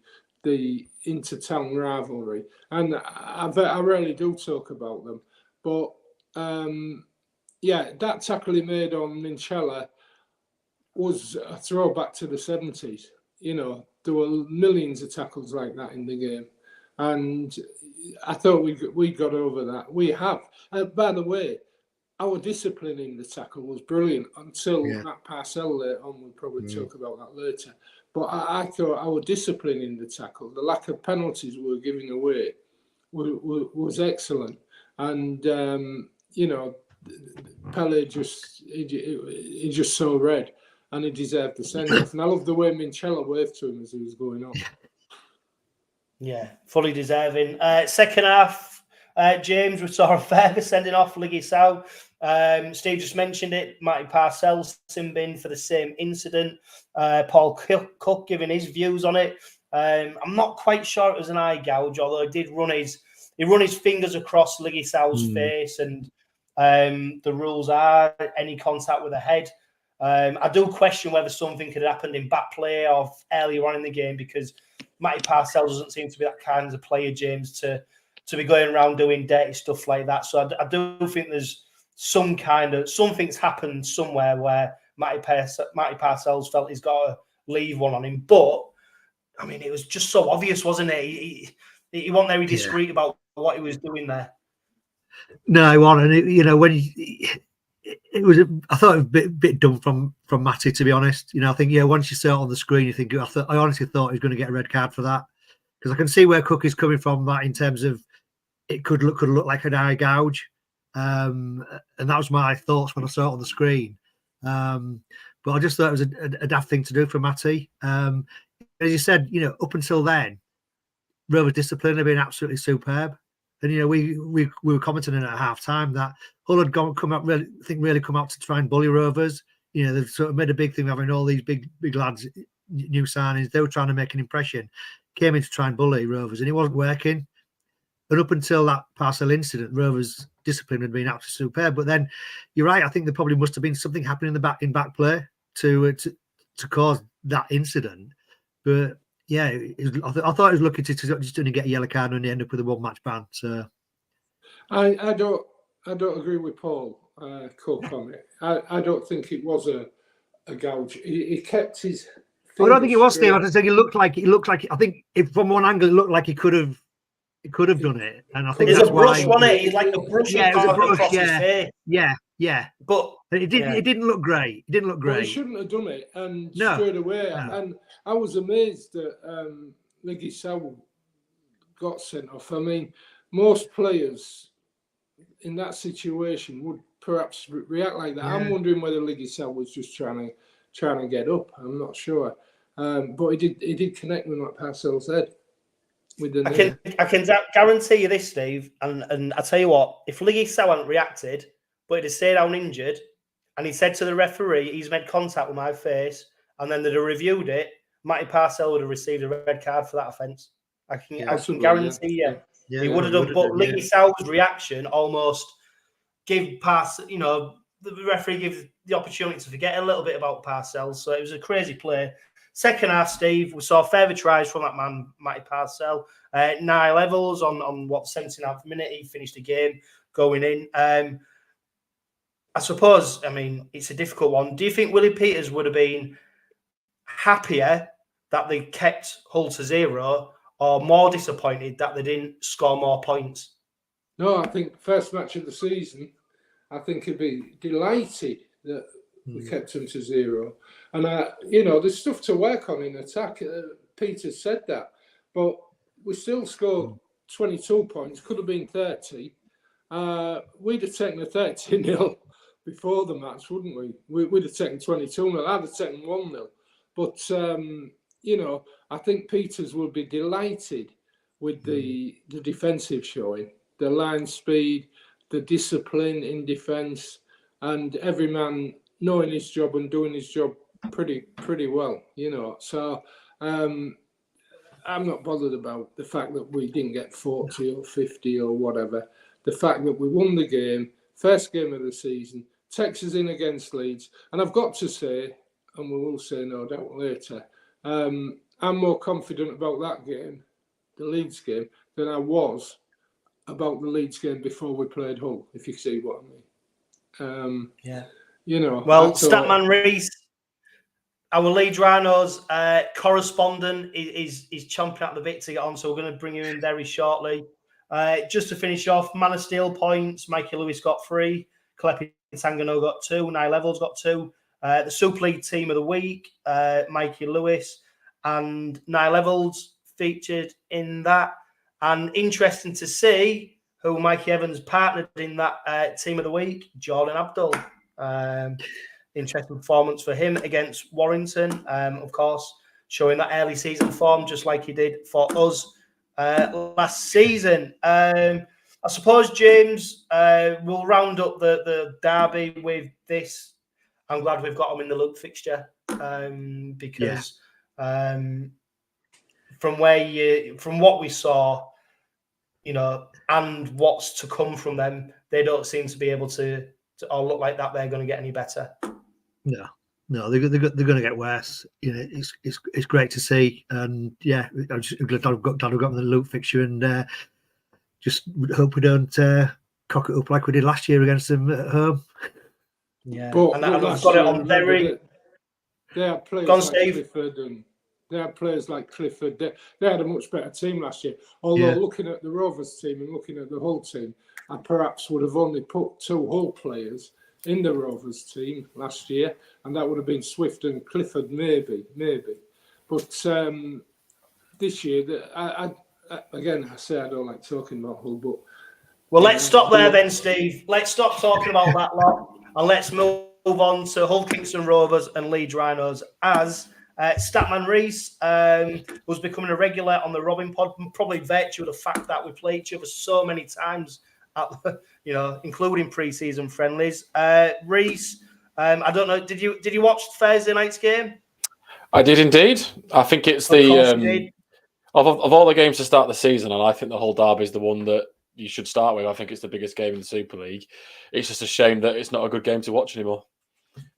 inter-town rivalry, and I rarely do talk about them. But that tackle he made on Minchella was a throwback to the 70s. There were millions of tackles like that in the game, and I thought we got over that. We have. By the way, our discipline in the tackle was brilliant until Matt Parcell later on. We'll probably talk about that later. But I thought our discipline in the tackle, the lack of penalties we were giving away, was excellent. And you know, Pele he just saw red, and he deserved the send-off. And I love the way 𝗕𝗓𝗏 waved to him as he was going off. Yeah, fully deserving. Second half, James, we saw a further sending off 𝗬𝗓𝗏. Steve just mentioned it. Matty Parcell sin bin for the same incident. Paul Cooke giving his views on it. I'm not quite sure it was an eye gouge, although he did run his fingers across 𝗬𝗓𝗏's face, and the rules are any contact with the head. I do question whether something could have happened in back play or earlier on in the game, because Matty Parcell doesn't seem to be that kind of player, James, to be going around doing dirty stuff like that. So I do think there's something's happened somewhere where Matty Parcell's felt he's got to leave one on him. But I mean, it was just so obvious, wasn't it? He wasn't very discreet about what he was doing there. No, he wasn't. You know, when it was, I thought it was a bit dumb from Matty, to be honest. You know, I think once you saw it on the screen, you think I honestly thought he was going to get a red card for that, because I can see where Cooke is coming from that in terms of it could look like an eye gouge, and that was my thoughts when I saw it on the screen. But I just thought it was a daft thing to do for Matty. As you said, you know, up until then, Rovers' discipline had been absolutely superb. And, you know, we were commenting at half time that Hull had come out to try and bully Rovers. You know, they've sort of made a big thing of having all these big lads, new signings. They were trying to make an impression, came in to try and bully Rovers, and it wasn't working. And up until that Parcell incident, Rovers' discipline had been absolutely superb. But then, you're right, I think there probably must have been something happening in back play to cause that incident. But yeah, I thought it was lucky to just didn't get a yellow card and end up with a 1-match ban. So I don't agree with Paul Cooke on it. I don't think it was a gouge. He kept his. I don't think it was, Steve. I just think it looked like. I think from one angle it looked like he could have done it, and I think it's that's a brush, why. wasn't it? He's like a brush. Yeah, it was a brush. His face. Yeah. But it didn't look great. It didn't look great. Well, he shouldn't have done it, and No. straight away. No. And I was amazed that 𝗬𝗓𝗏𝗏 got sent off. I mean, most players in that situation would perhaps react like that. Yeah. I'm wondering whether 𝗬𝗓𝗏𝗏 was just trying to get up. I'm not sure, but he did connect with what Parcell said. I can guarantee you this, Steve, and I tell you what, if 𝗬𝗓𝗏𝗏 hadn't reacted, but he'd have stayed down injured, and he said to the referee, he's made contact with my face, and then they'd have reviewed it, Matty Parcell would have received a red card for that offence. I can guarantee you. He would have done. But 𝗬𝗓𝗏𝗏's reaction almost gave Parcell, you know, the referee gives the opportunity to forget a little bit about Parcell. So it was a crazy play. Second half, Steve, we saw further tries from that man, Matty Parcell. 9 levels on what, 79th minute, he finished the game going in. I suppose, I mean, it's a difficult one. Do you think Willie Peters would have been happier that they kept Hull to 0, or more disappointed that they didn't score more points? No, I think first match of the season, I think he'd be delighted that we kept him to 0. And, you know, there's stuff to work on in attack. Peter said that. But we still scored 22 points. Could have been 30. We'd have taken a 30-0 before the match, wouldn't we? We'd have taken 22-0. I'd have taken 1-0. But, you know, I think Peters would be delighted with the defensive showing, the line speed, the discipline in defence, and every man knowing his job and doing his job pretty well, you know. So I'm not bothered about the fact that we didn't get 40 or 50 or whatever. The fact that we won the game, first game of the season, takes us in against Leeds. And I've got to say, and we will say no doubt later, I'm more confident about that game, the Leeds game, than I was about the Leeds game before we played Hull, if you see what I mean. Yeah. You know. Well, Man Rhys, our Leeds Rhinos correspondent is chomping at the bit to get on, so we're going to bring you in very shortly. Just to finish off, Man of Steel points. Mikey Lewis got 3. ค์Tangano got 2. 𝗦𝗡𝗆𝗔𝗟 got 2. The Super League Team of the Week, Mikey Lewis and 𝗦𝗡𝗆𝗆𝗀 featured in that. And interesting to see who Mikey Evans partnered in that Team of the Week, Jordan Abdul. Interesting performance for him against Warrington, of course, showing that early season form just like he did for us last season. I suppose, James, we'll round up the derby with this. I'm glad we've got him in the loop fixture because from what we saw, and what's to come from them, they don't seem to be able to or look like that they're going to get any better. No, they're going to get worse. It's great to see, and I'm just glad I've got them in the loop fixture, and just hope we don't cock it up like we did last year against them at home. Yeah, but and I've got it on very. They had players Clifford, and they had players like Clifford. They had a much better team last year. Although looking at the Rovers team and looking at the Hull team, I perhaps would have only put 2 Hull players in the Rovers team last year, and that would have been Swift and Clifford, maybe. But this year, I say I don't like talking about Hull, but let's stop there then, Steve. Let's stop talking about that lot, and let's move on to Hull Kingston Rovers and Leeds Rhinos, as Man Rhys was becoming a regular on the Robin Pod, probably virtue of the fact that we play each other so many times, including pre-season friendlies. Rhys, I don't know. Did you watch Thursday night's game? I did indeed. I think it's of all the games to start the season, and I think the Hull derby is the one that you should start with. I think it's the biggest game in the Super League. It's just a shame that it's not a good game to watch anymore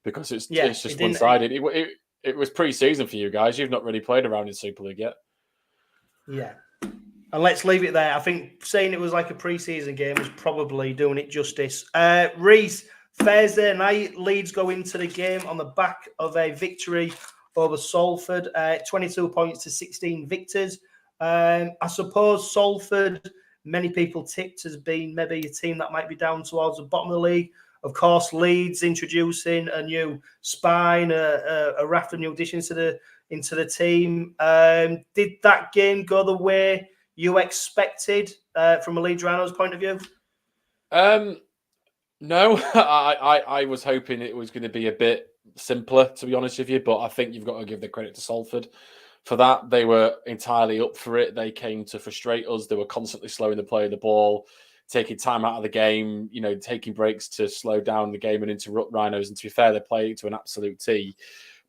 because it's just one-sided. It was pre-season for you guys. You've not really played around in Super League yet. Yeah. And let's leave it there. I think saying it was like a pre-season game was probably doing it justice. Rhys, Thursday night, Leeds go into the game on the back of a victory over Salford, 22 points to 16 victors. I suppose Salford, many people tipped as being maybe a team that might be down towards the bottom of the league. Of course, Leeds introducing a new spine, a raft of new additions into the team. Did that game go the way you expected from a Leeds Rhinos point of view? No, I was hoping it was going to be a bit simpler, to be honest with you, but I think you've got to give the credit to Salford for that. They were entirely up for it. They came to frustrate us. They were constantly slowing the play of the ball, taking time out of the game, taking breaks to slow down the game and interrupt Rhinos. And to be fair, they played to an absolute T.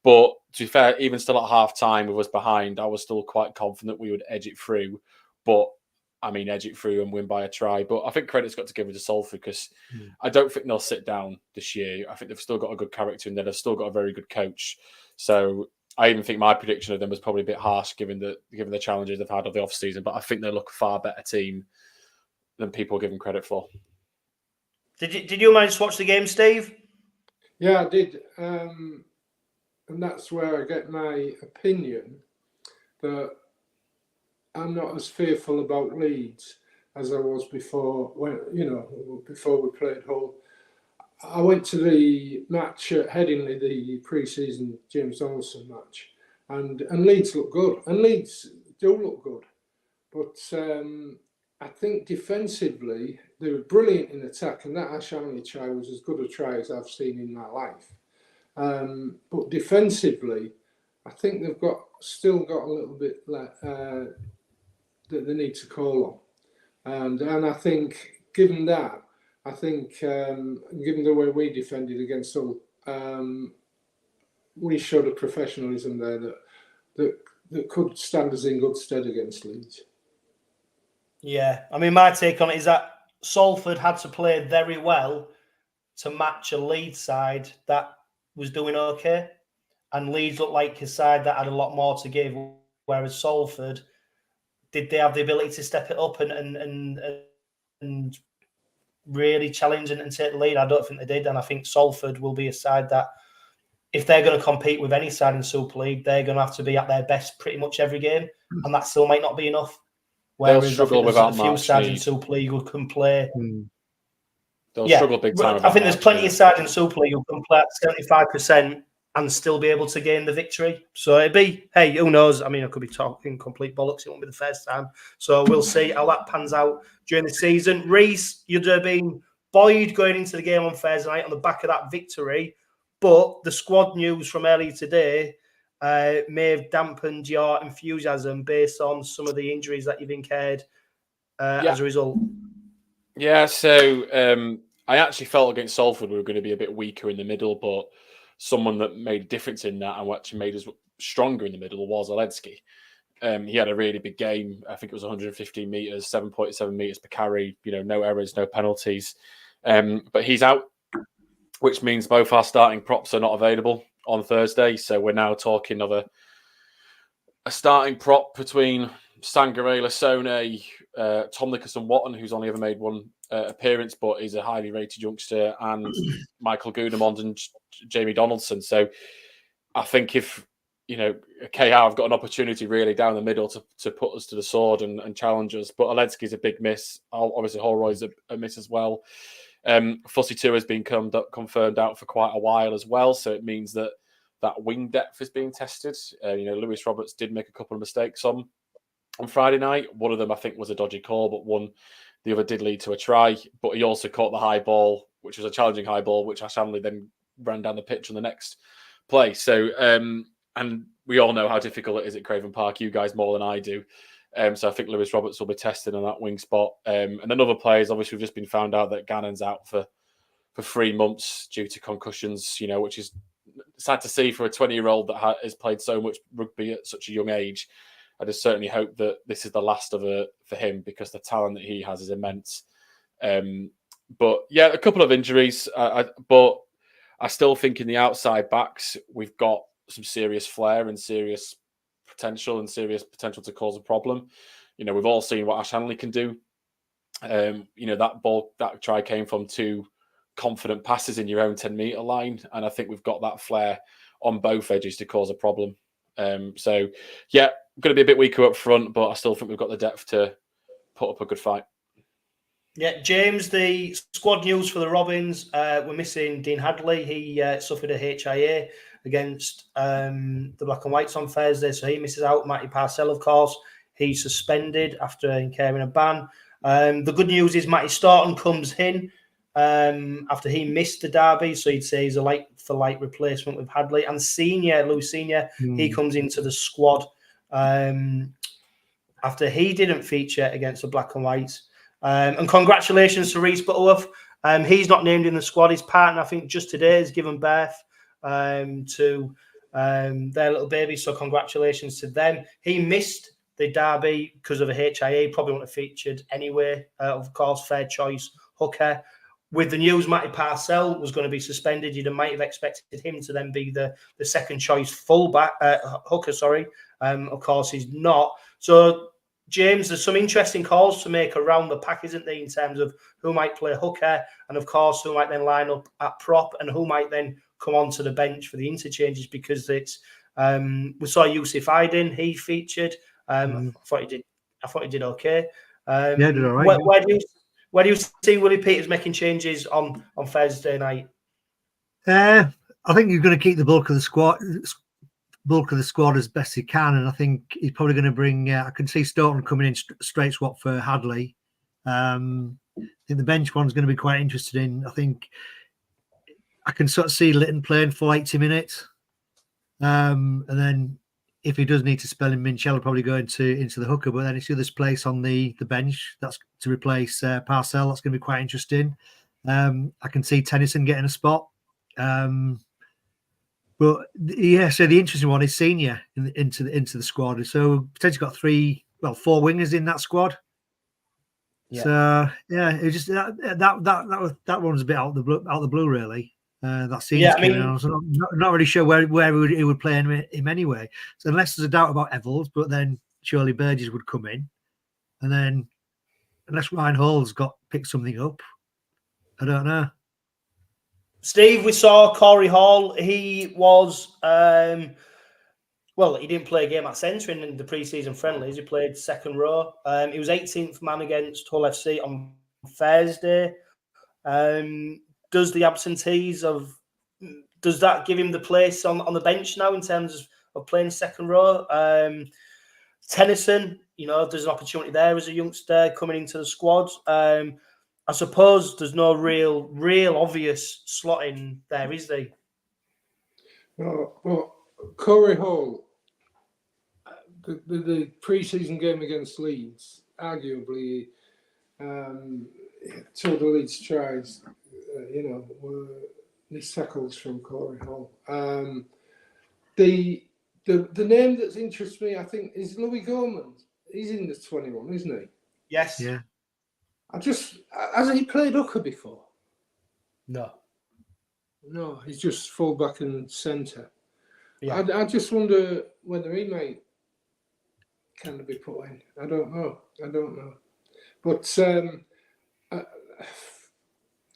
But to be fair, even still at half-time with us behind, I was still quite confident we would edge it through. But, edge it through and win by a try. But I think credit's got to give it to Salford because I don't think they'll sit down this year. I think they've still got a good character in there. They've still got a very good coach. So I even think my prediction of them was probably a bit harsh given the challenges they've had of the off-season. But I think they look a far better team than people give them credit for. Did you manage to watch the game, Steve? Yeah, I did. And that's where I get my opinion that I'm not as fearful about Leeds as I was before before we played Hull. I went to the match at Headingley, the pre-season James Donaldson match, and Leeds look good, and Leeds do look good, but I think defensively they were brilliant in attack, and that 𝗪𝗪𝗔𝗪 was as good a try as I've seen in my life. But defensively, I think they've still got a little bit that they need to call on, and I think given that, given the way we defended against Hull, we showed a professionalism there that could stand us in good stead against Leeds. Yeah, my take on it is that Salford had to play very well to match a Leeds side that was doing okay, and Leeds looked like a side that had a lot more to give, whereas Salford, did they have the ability to step it up and really challenge and take the lead? I don't think they did, and I think Salford will be a side that if they're going to compete with any side in Super League, they're going to have to be at their best pretty much every game, and that still might not be enough. Whereas They'll struggle I think without a few sides in March Super League who can play. They'll struggle big time. I think there's plenty of sides in Super League who can play at 75% and still be able to gain the victory. So it'd be, hey, who knows? I mean, I could be talking complete bollocks. It won't be the first time. So we'll see how that pans out during the season. Rhys, you'd have been buoyed going into the game on Thursday night on the back of that victory. But the squad news from earlier today may have dampened your enthusiasm based on some of the injuries that you've incurred as a result. Yeah, so I actually felt against Salford we were going to be a bit weaker in the middle, but someone that made a difference in that and actually made us stronger in the middle was 𝗦𝗂𝗧𝗏𝗂𝗧. He had a really big game. I think it was 115 metres, 7.7 metres per carry, no errors, no penalties. But he's out, which means both our starting props are not available on Thursday. So we're now talking of a starting prop between Sangaré, Lasone, Tom Nicholson Watton, who's only ever made one appearance, but is a highly rated youngster, and Michael Goodemond and Jamie Donaldson. So I think if, 𝗬𝗂𝗃𝗏 have got an opportunity really down the middle to put us to the sword and challenge us. But 𝗦𝗂𝗧𝗏𝗏𝗧's a big miss. Obviously, Holroyd's a miss as well. 𝗂𝓂𝗂𝗏 has been confirmed out for quite a while as well. So it means that wing depth is being tested. Lewis Roberts did make a couple of mistakes on Friday night. One of them, I think, was a dodgy call, but the other did lead to a try. But he also caught the high ball, which was a challenging high ball, which Ash Hanley then ran down the pitch on the next play. So, and we all know how difficult it is at Craven Park. You guys more than I do. So I think Lewis Roberts will be tested on that wing spot. And another players, obviously, we've just been found out that Gannon's out for 3 months due to concussions, which is sad to see for a 20-year-old that has played so much rugby at such a young age. I just certainly hope that this is the last of it for him, because the talent that he has is immense. But yeah, a couple of injuries, but I still think in the outside backs, we've got some serious flair and serious potential to cause a problem. We've all seen what Ash Hanley can do. That try came from 2 confident passes in your own 10-metre line. And I think we've got that flair on both edges to cause a problem. So yeah, going to be a bit weaker up front, but I still think we've got the depth to put up a good fight. Yeah, James, the squad news for the Robins, we're missing Dean Hadley. He suffered a HIA against the Black and Whites on Thursday, so he misses out. 𝗦𝗢𝗢𝗏𝗏𝗏, of course, he's suspended after incurring a ban. The good news is Matty Staunton comes in after he missed the derby, so you'd say he's a light-for-light replacement with Hadley. And Lou Senior, he comes into the squad after he didn't feature against the Black and Whites. And congratulations to Rhys Butterworth. He's not named in the squad. His partner, I think, just today has given birth to their little baby. So congratulations to them. He missed the derby because of a HIA. Probably wouldn't have featured anyway. Of course, fair choice, hooker. With the news, 𝗦𝗢𝗢𝗏𝗏𝗏 was going to be suspended, you might have expected him to then be the second choice fullback, hooker, sorry. Of course, he's not. So, James, there's some interesting calls to make around the pack, isn't there, in terms of who might play hooker and, of course, who might then line up at prop and who might then come onto the bench for the interchanges, because it's we saw Yusuf Aydin, he featured. I thought he did okay. Yeah, did all right. Where do you see Willie Peters making changes on Thursday night? I think you're going to keep the bulk of the squad as best he can, and I think he's probably going to bring. I can see Staunton coming in straight swap for Hadley. I think the bench one's going to be quite interested in. I think I can sort of see Litton playing for 80 minutes, and then if he does need to spell him, Minchell will probably go into the hooker. But then it's the other place on the bench that's to replace 𝗂𝗃𝗏𝗏𝗏. That's going to be quite interesting. I can see Tennyson getting a spot. But yeah, so the interesting one is Senior into the squad. So potentially got 4 wingers in that squad. Yeah. So yeah, it was just that one's a bit out the blue really. That seems. Yeah, I mean, I'm not really sure where he would play him anyway. So unless there's a doubt about Evells, but then surely Burgess would come in, and then unless Ryan Hall's picked something up, I don't know. Steve, we saw Corey Hall. He was, well, he didn't play a game at centre in the pre-season friendlies. He played second row. He was 18th man against Hull FC on Thursday. Does the absentees does that give him the place on the bench now in terms of playing second row? Tennyson, there's an opportunity there as a youngster coming into the squad. I suppose there's no real obvious slotting there, is there? No, well, Corey Hall, the pre-season game against Leeds, arguably, two of the Leeds tries, were these tackles from Corey Hall. The name that's interests me, I think, is Louis Gorman. He's in the 21, isn't he? Yes. Yeah. Hasn't he played hooker before? No. No, he's just full back and centre. Yeah. I just wonder whether he might kind of be put in. I don't know. But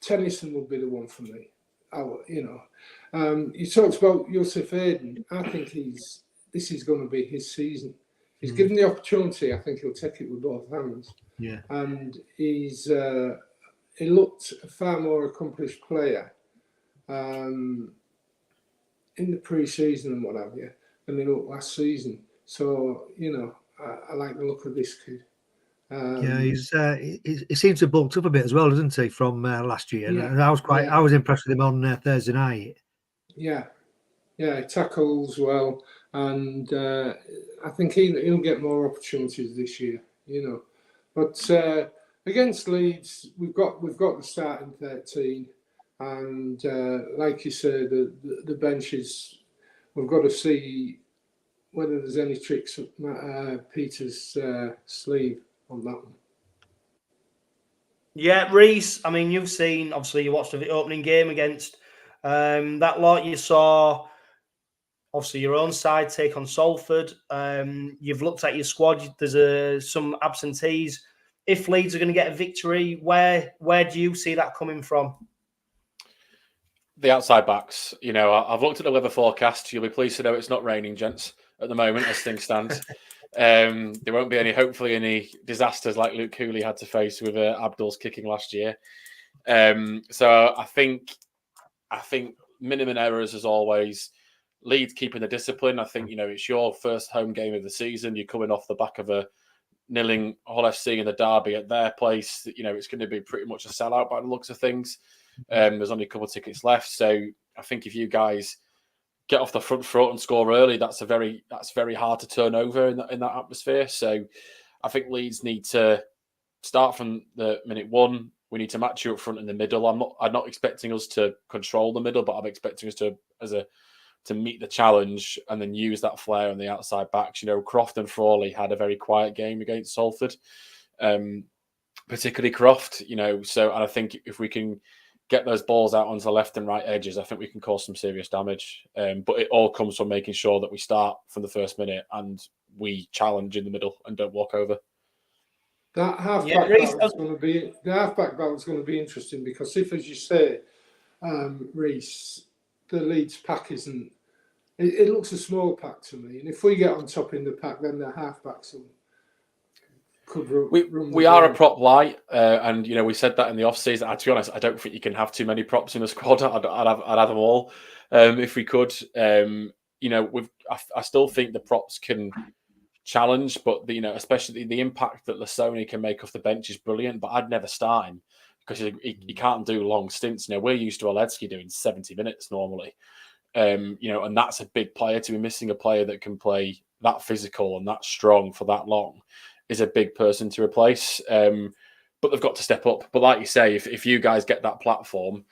Tennyson would be the one for me. You talked about Yusuf Aiden. I think this is going to be his season. He's given the opportunity. I think he'll take it with both hands. Yeah. And he looked a far more accomplished player in the pre-season and what have you than he looked last season. So, I like the look of this kid. He seems to have bulked up a bit as well, doesn't he, from last year? Yeah. And I was impressed with him on Thursday night. Yeah, he tackles well, and I think he'll get more opportunities this year. But against Leeds, we've got the starting 13, and like you said, the benches. We've got to see whether there's any tricks up Peter's sleeve on that one. Yeah, Rhys, I mean, you've seen, obviously, you watched the opening game against that lot. You saw, obviously, your own side take on Salford. You've looked at your squad. There's some absentees. If Leeds are going to get a victory, where do you see that coming from? The outside backs. I've looked at the weather forecast. You'll be pleased to know it's not raining, gents, at the moment as things stand. There won't be hopefully any disasters like Luke Cooley had to face with Abdul's kicking last year. So I think minimum errors as always. Leeds keeping the discipline. I think it's your first home game of the season. You're coming off the back of a nilling Hull FC in the derby at their place. It's going to be pretty much a sellout by the looks of things. There's only a couple of tickets left, so I think if you guys get off the front foot and score early, that's very hard to turn over in that atmosphere. So I think Leeds need to start from the minute one. We need to match you up front in the middle. I'm not expecting us to control the middle, but I'm expecting us to meet the challenge and then use that flair on the outside backs. Croft and Frawley had a very quiet game against Salford, particularly Croft. So and I think if we can get those balls out onto the left and right edges, I think we can cause some serious damage. But it all comes from making sure that we start from the first minute and we challenge in the middle and don't walk over. That halfback battle is going to be interesting because if, as you say, Rhys, the Leeds pack isn't. It looks a small pack to me, and if we get on top in the pack, then the halfbacks could run. We are a prop light, and we said that in the off season. To be honest, I don't think you can have too many props in a squad. I'd have them all if we could. I still think the props can challenge, but especially the impact that Lasoni can make off the bench is brilliant. But I'd never start him because he can't do long stints. We're used to 𝗲𝗏𝗁𝗁 doing 70 minutes normally. And that's a big player. To be missing a player that can play that physical and that strong for that long is a big person to replace. But they've got to step up. But like you say, if you guys get that platform,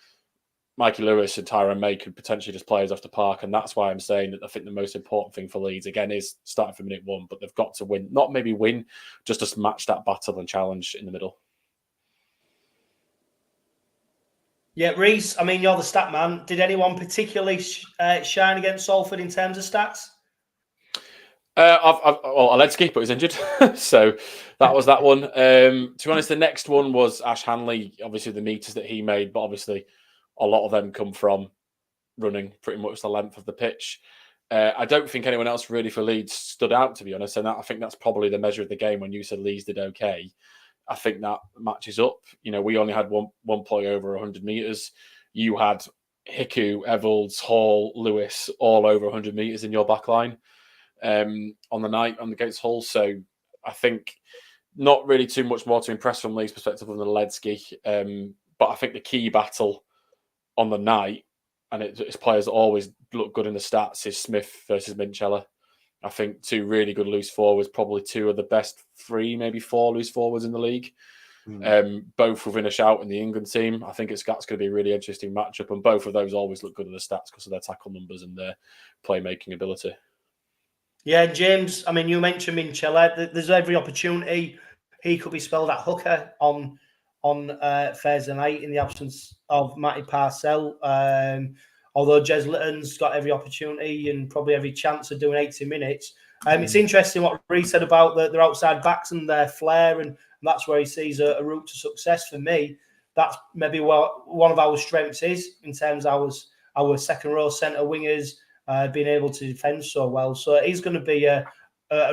Mikey Lewis and Tyrone May could potentially just play us off the park. And that's why I'm saying that I think the most important thing for Leeds, again, is starting from minute one. But they've got to win. Not maybe win, just to match that battle and challenge in the middle. Yeah, Rhys, I mean, you're the stat man. Did anyone particularly shine against Salford in terms of stats? 𝗲𝗏𝗁𝗁𝗁, but he's injured. So that was that one. To be honest, the next one was Ash Hanley. Obviously, the meters that he made, but obviously a lot of them come from running pretty much the length of the pitch. I don't think anyone else really for Leeds stood out, to be honest. And I think that's probably the measure of the game. When you said Leeds did okay, I think that matches up. You know, we only had one play over 100 metres. You had Hiku, Evalds, Hall, Lewis all over 100 metres in your back line on the night against Hull. So I think not really too much more to impress from Leeds' perspective than the 𝗦𝗂𝗋𝗂𝗋. But I think the key battle on the night, and its players always look good in the stats, is Smith versus Minchella. I think two really good loose forwards, probably two of the best 3, maybe 4 loose forwards in the league. Both within a shout in the England team. I think that's going to be a really interesting matchup, and both of those always look good in the stats because of their tackle numbers and their playmaking ability. Yeah, James, I mean, you mentioned Minchella. There's every opportunity he could be spelled at hooker on Thursday night in the absence of 𝗦𝗢𝗄𝗧. Although Jez Litton's got every opportunity and probably every chance of doing 80 minutes. It's interesting what Rhys said about their outside backs and their flair, and that's where he sees a route to success. For me, that's maybe what one of our strengths is in terms of our second row centre wingers being able to defend so well. So he's going to be a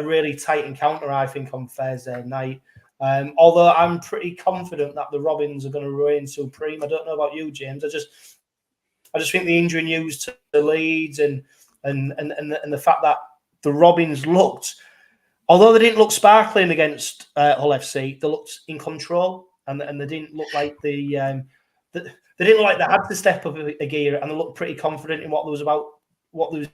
really tight encounter, I think, on Thursday night. Although I'm pretty confident that the Robins are going to reign supreme. I don't know about you, James. I just think the injury news to the Leeds and the fact that the Robins looked, although they didn't look sparkling against Hull FC, they looked in control and they didn't look like they didn't look like they had to step up a gear, and they looked pretty confident in what they were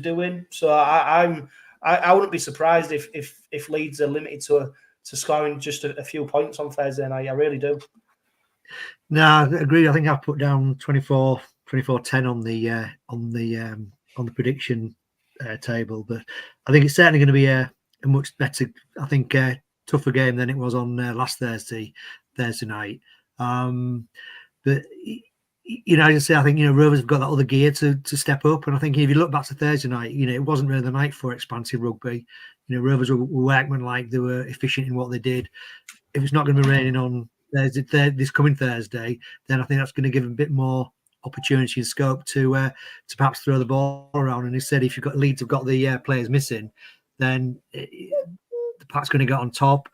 doing. So I wouldn't be surprised if Leeds are limited to scoring just a few points on Thursday night. I really do. No, I agree. I think I've put down 24-10 on the prediction table, but I think it's certainly going to be a much better, I think, tougher game than it was on last Thursday night. But you know, as I say, I think, you know, Rovers have got that other gear to step up, and I think if you look back to Thursday night, you know, it wasn't really the night for expansive rugby. You know, Rovers were workmanlike, they were efficient in what they did. If it's not going to be raining on this coming Thursday, then I think that's going to give them a bit more opportunity and scope to perhaps throw the ball around. And instead, if you've got Leeds have got the players missing, then the pack's going to get on top.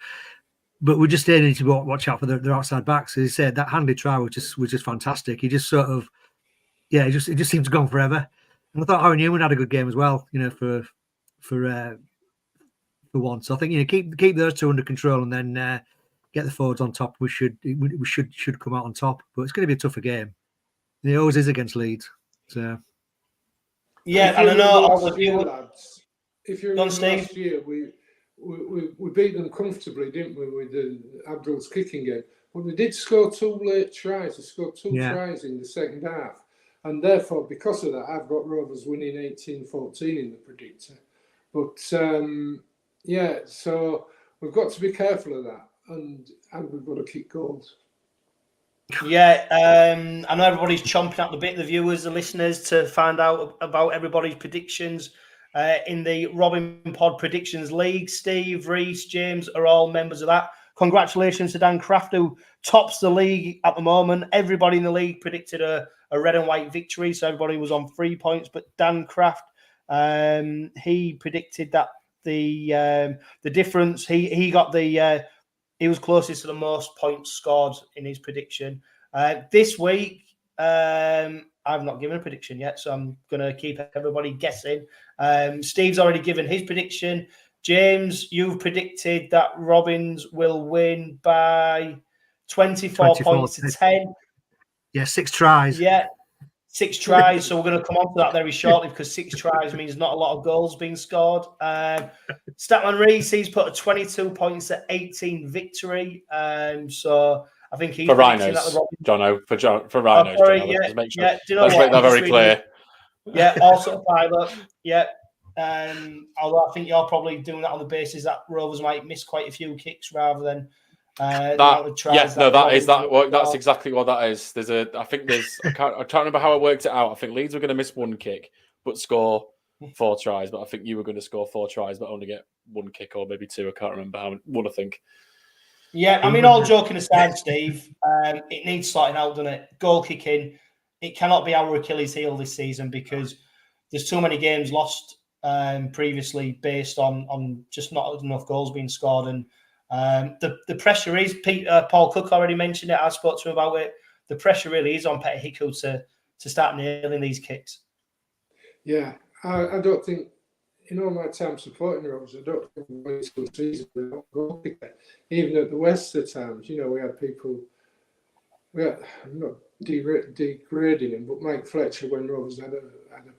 But we just need to watch out for their outside backs. As he said, that Handley try was just fantastic. He just sort of, yeah, it just seemed to go on forever. And I thought Aaron Newman had a good game as well, you know, for once. So I think, you know, keep those two under control and then get the forwards on top. We should come out on top. But it's going to be a tougher game. It always is against Leeds. So yeah, and I know all of you lads. If you remember last year, we beat them comfortably, didn't we, with Abdul's kicking game? But they did score 2 late tries. They scored 2 tries in the second half. And therefore, because of that, I've got Rovers winning 18-14 in the predictor. But, yeah, so we've got to be careful of that. And we've got to kick goals. Yeah, I know everybody's chomping at the bit, the viewers, the listeners, to find out about everybody's predictions in the Robin Pod Predictions League. Steve, Rhys, James are all members of that. Congratulations to Dan Kraft, who tops the league at the moment. Everybody in the league predicted a red and white victory, so everybody was on 3 points. But Dan Kraft, he predicted that the difference, he got the he was closest to the most points scored in his prediction. This week, I've not given a prediction yet, so I'm going to keep everybody guessing. Steve's already given his prediction. James, you've predicted that Robins will win by 24 points to 10. Yeah, 6 tries. Yeah, 6 tries. So we're going to come on to that very shortly because 6 tries means not a lot of goals being scored. Statman Rhys, he's put a 22 points at 18 victory. So I think he's for Rhinos, Jono. For Rhinos, sorry, Jono. Yeah, Let's make sure. Yeah, do you know let's make that very clear. Yeah, also pilot. Yeah. Although I think you're probably doing that on the basis that Rovers might miss quite a few kicks rather than that's exactly what that is. I can't remember how I worked it out. I think Leeds were going to miss 1 kick but score 4 tries. But I think you were going to score 4 tries but only get 1 kick or maybe 2. I can't remember how one. I think. Yeah, I mean, all joking aside, Steve, it needs sorting out, doesn't it? Goal kicking. it cannot be our Achilles heel this season because there's too many games lost previously based on just not enough goals being scored. And the pressure is, Paul Cooke already mentioned it, I spoke to him about it, the pressure really is on 𝗏𝗂𝗀𝗃 to start nailing these kicks. Yeah, I don't think, in all my time supporting Rovers, I don't think we've won a season without a goal kicker. Even at the Wester times, we had people, I'm not degrading him, but Mike Fletcher, when Rovers had a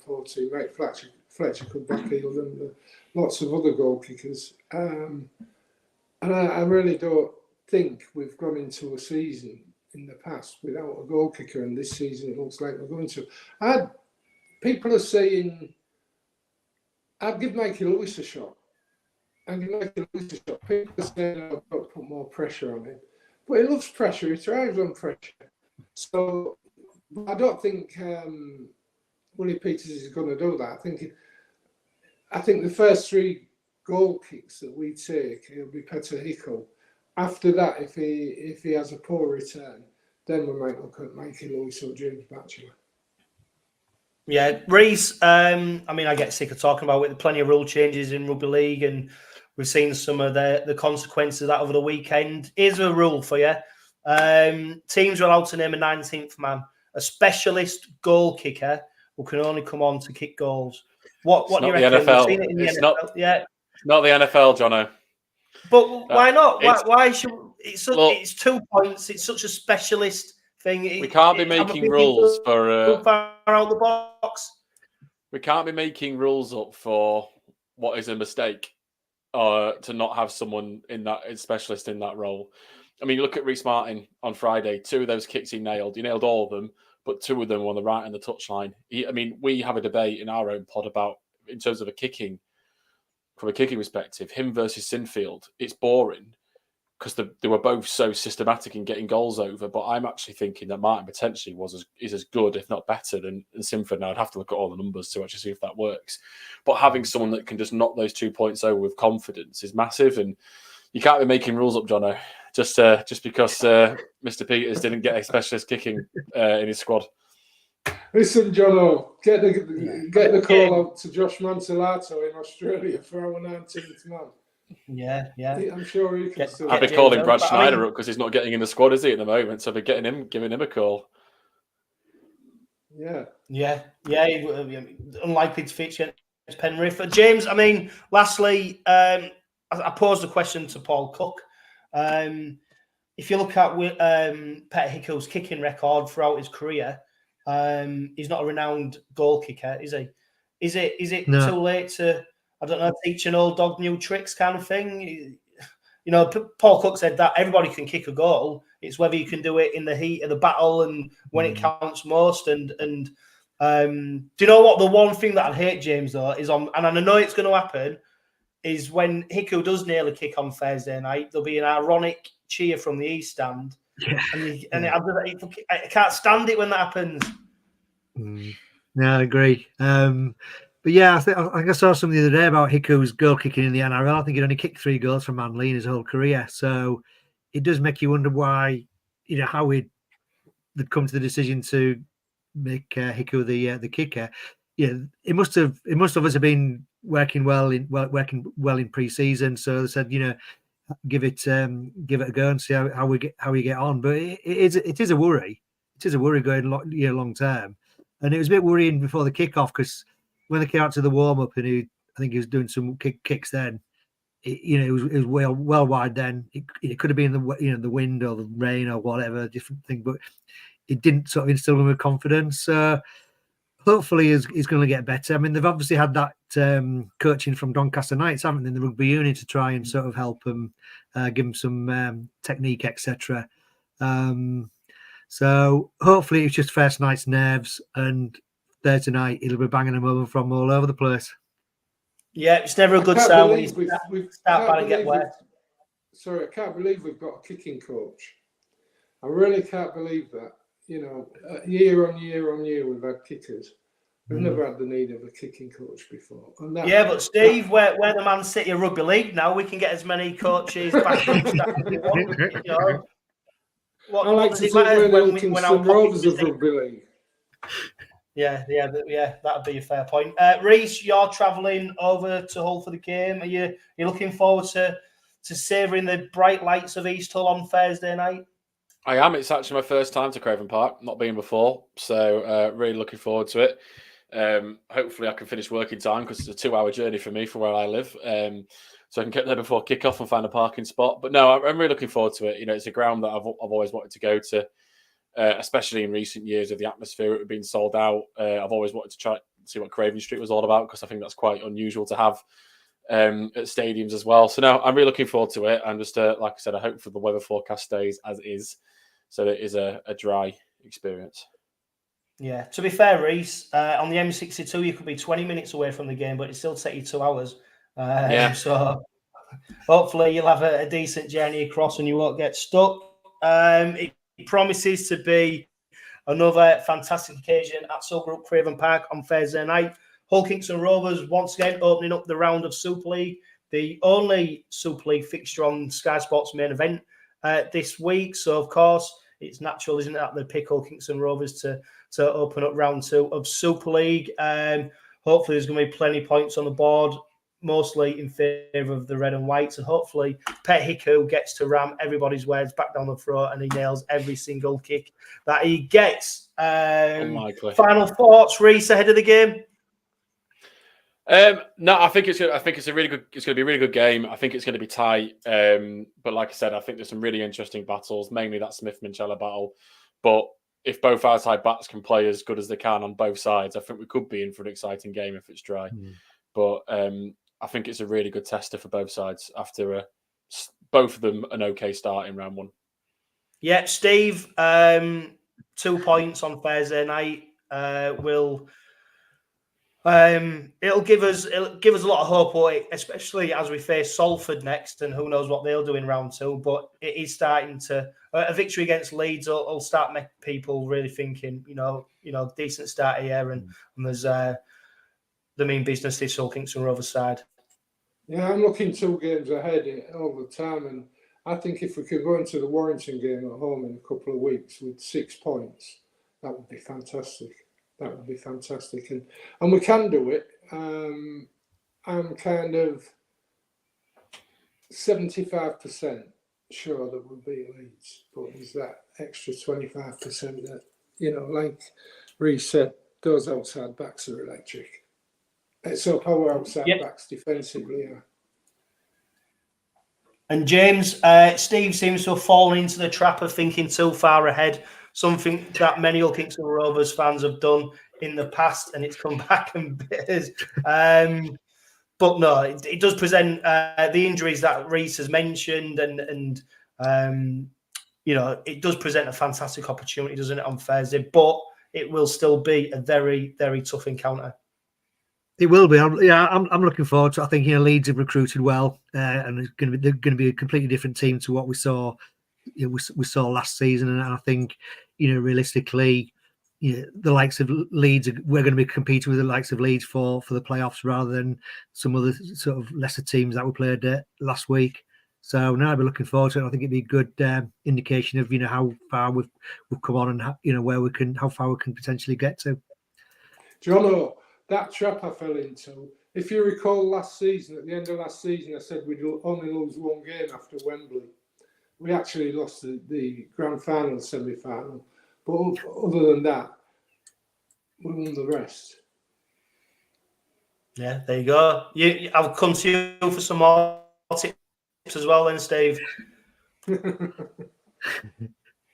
poor team, Mike Fletcher could backheel them, lots of other goal kickers. And I really don't think we've gone into a season in the past without a goal kicker, and this season it looks like we're going to. People are saying, I'd give Mikey Lewis a shot. People are saying I've got to put more pressure on him. But he loves pressure, he thrives on pressure. So I don't think Willie Peters is going to do that. I think the first 3 goal kicks that we take, it'll be 𝗏𝗏𝗃𝗀𝗃. After that, if he has a poor return, then we might look at Mikey Lewis or James Batchelor. Yeah, Rhys, I get sick of talking about it. There are plenty of rule changes in rugby league, and we've seen some of the consequences of that over the weekend. Here's a rule for you. Teams are allowed to name a 19th man, a specialist goal kicker who can only come on to kick goals. What do you reckon? NFL. We've seen it in the NFL. Yeah. Not the NFL, Jono. But why not? Why should it's 2 points? It's such a specialist thing. We can't be making rules for far out the box. We can't be making rules up for what is a mistake, to not have someone in that specialist in that role. I mean, you look at Rhys Martin on Friday. 2 of those kicks he nailed. He nailed all of them, but 2 of them were on the right and the touchline. We have a debate in our own pod about, in terms of from a kicking perspective, him versus Sinfield. It's boring because they were both so systematic in getting goals over. But I'm actually thinking that Martin potentially is as good, if not better, than Sinfield. Now I'd have to look at all the numbers to actually see if that works. But having someone that can just knock those 2 points over with confidence is massive. And you can't be making rules up, Jono, just because Mr. Peters didn't get a specialist kicking in his squad. Listen, Jono, get the call out to Josh Mantellato in Australia for our 19th man. Yeah. I'm sure he can still. I'd be calling Brad Schneider up because he's not getting in the squad, is he, at the moment? So I'd be giving him a call. Yeah. Unlikely to feature against Penrith. James, lastly, I posed a question to Paul Cooke. If you look at 𝗏𝗏𝗃𝗀𝗃𝗀's kicking record throughout his career, he's not a renowned goal kicker, is he? Is it too late to, I don't know, teach an old dog new tricks kind of thing? Paul Cooke said that everybody can kick a goal. It's whether you can do it in the heat of the battle and when it counts most. And do you know what? The one thing that I'd hate, James, though, is and I know it's going to happen, is when Hickle does nail a kick on Thursday night, there'll be an ironic cheer from the East Stand. Yeah. I can't stand it when that happens. No, I agree. But yeah, I think I saw something the other day about Hickle's goal kicking in the NRL. I think he'd only kicked 3 goals for Manly in his whole career. So it does make you wonder why, how they'd come to the decision to make Hickle the kicker. Yeah, it must have obviously been working well in pre-season. So they said, give it a go and see how we get on. But it is a worry. It is a worry going long term. And it was a bit worrying before the kickoff because when they came out to the warm up and I think he was doing some kicks then. It was well wide then. It could have been the wind or the rain or whatever different thing, but it didn't sort of instill him with confidence. Hopefully he's going to get better. They've obviously had that coaching from Doncaster Knights, haven't they, in the rugby union to try and sort of help him, give him some technique, etc. So hopefully it's just first night's nerves, and Thursday night he'll be banging them over from all over the place. Yeah, it's never a good sound when you start bad and get wet. Sorry, I can't believe we've got a kicking coach. I really can't believe that. Year on year, we've had kickers. We've never had the need of a kicking coach before. But Steve, we're the Man City of rugby league now. We can get as many coaches back from staff as we want. I like to think we're the Rovers of rugby league. Yeah, that'd be a fair point. Rhys, you're travelling over to Hull for the game. Are you looking forward to savouring the bright lights of East Hull on Thursday night? I am. It's actually my first time to Craven Park, not been before, so really looking forward to it. Hopefully I can finish working time because it's a 2-hour journey for me from where I live, so I can get there before kick-off and find a parking spot. But no, I'm really looking forward to it. You know, it's a ground that I've always wanted to go to, especially in recent years of the atmosphere it being sold out. I've always wanted to try to see what Craven Street was all about because I think that's quite unusual to have at stadiums as well. So no, I'm really looking forward to it. And just like I said, I hope for the weather forecast stays as is, so that it is a dry experience. Yeah, to be fair, Rhys, on the M62 you could be 20 minutes away from the game, but it still take you 2 hours. So hopefully you'll have a decent journey across and you won't get stuck. It promises to be another fantastic occasion at Sewell Group Craven Park on Thursday night. Hull Kingston Rovers once again opening up the round of Super League, the only Super League fixture on Sky Sports main event this week. So of course it's natural, isn't it, that they pick Hull Kingston Rovers to open up round 2 of Super League. Hopefully there's going to be plenty of points on the board, mostly in favour of the red and whites, and hopefully 𝗬𝗂𝗀𝗴𝗏 gets to ram everybody's words back down the throat and he nails every single kick that he gets. Final thoughts, Rhys, ahead of the game? No, I think it's going to be a really good game. I think it's going to be tight. But like I said, I think there's some really interesting battles, mainly that Smith-Minchella battle. But if both outside backs can play as good as they can on both sides, I think we could be in for an exciting game if it's dry. But I think it's a really good tester for both sides after both of them an okay start in round 1. Yeah, Steve, 2 points on Thursday night it'll give us a lot of hope, especially as we face Salford next, and who knows what they'll do in round 2. But it is starting to a victory against Leeds will start making people really thinking, decent start here, and there's the mean business this Hull Kingston Rovers side. Yeah, I'm looking 2 games ahead all the time, and I think if we could go into the Warrington game at home in a couple of weeks with 6 points, that would be fantastic. That would be fantastic, and we can do it. I'm kind of 75% sure that we'll beat Leeds, but there's that extra 25% that, like Rhys said, those outside backs are electric. So our outside backs defensively are. And James, Steve seems to have fallen into the trap of thinking too far ahead, something that many Hull Kingston Rovers fans have done in the past, and it's come back and bit us. But no, it does present the injuries that Rhys has mentioned, and it does present a fantastic opportunity, doesn't it, on Thursday? But it will still be a very, very tough encounter. It will be. I'm looking forward to it. I think Leeds have recruited well, and they're going to be a completely different team to what we saw. We saw last season, and I think realistically, the likes of Leeds, we're going to be competing with the likes of Leeds for the playoffs rather than some other sort of lesser teams that we played last week. So now I'll be looking forward to it. I think it'd be a good indication of how far we've come on, and how far we can potentially get to. Jono, that trap I fell into. If you recall last season, at the end of last season, I said we'd only lose 1 game after Wembley. We actually lost the grand final, semi-final. But other than that, we won the rest. Yeah, there you go. I'll come to you for some more tips as well then, Steve.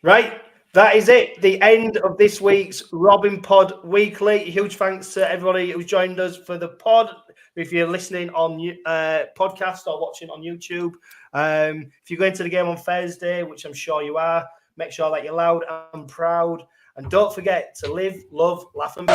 Right. That is it. The end of this week's Robin Pod Weekly. Huge thanks to everybody who's joined us for the pod. If you're listening on podcast or watching on YouTube, if you're going to the game on Thursday, which I'm sure you are, make sure that you're loud and proud. And don't forget to live, love, laugh and be.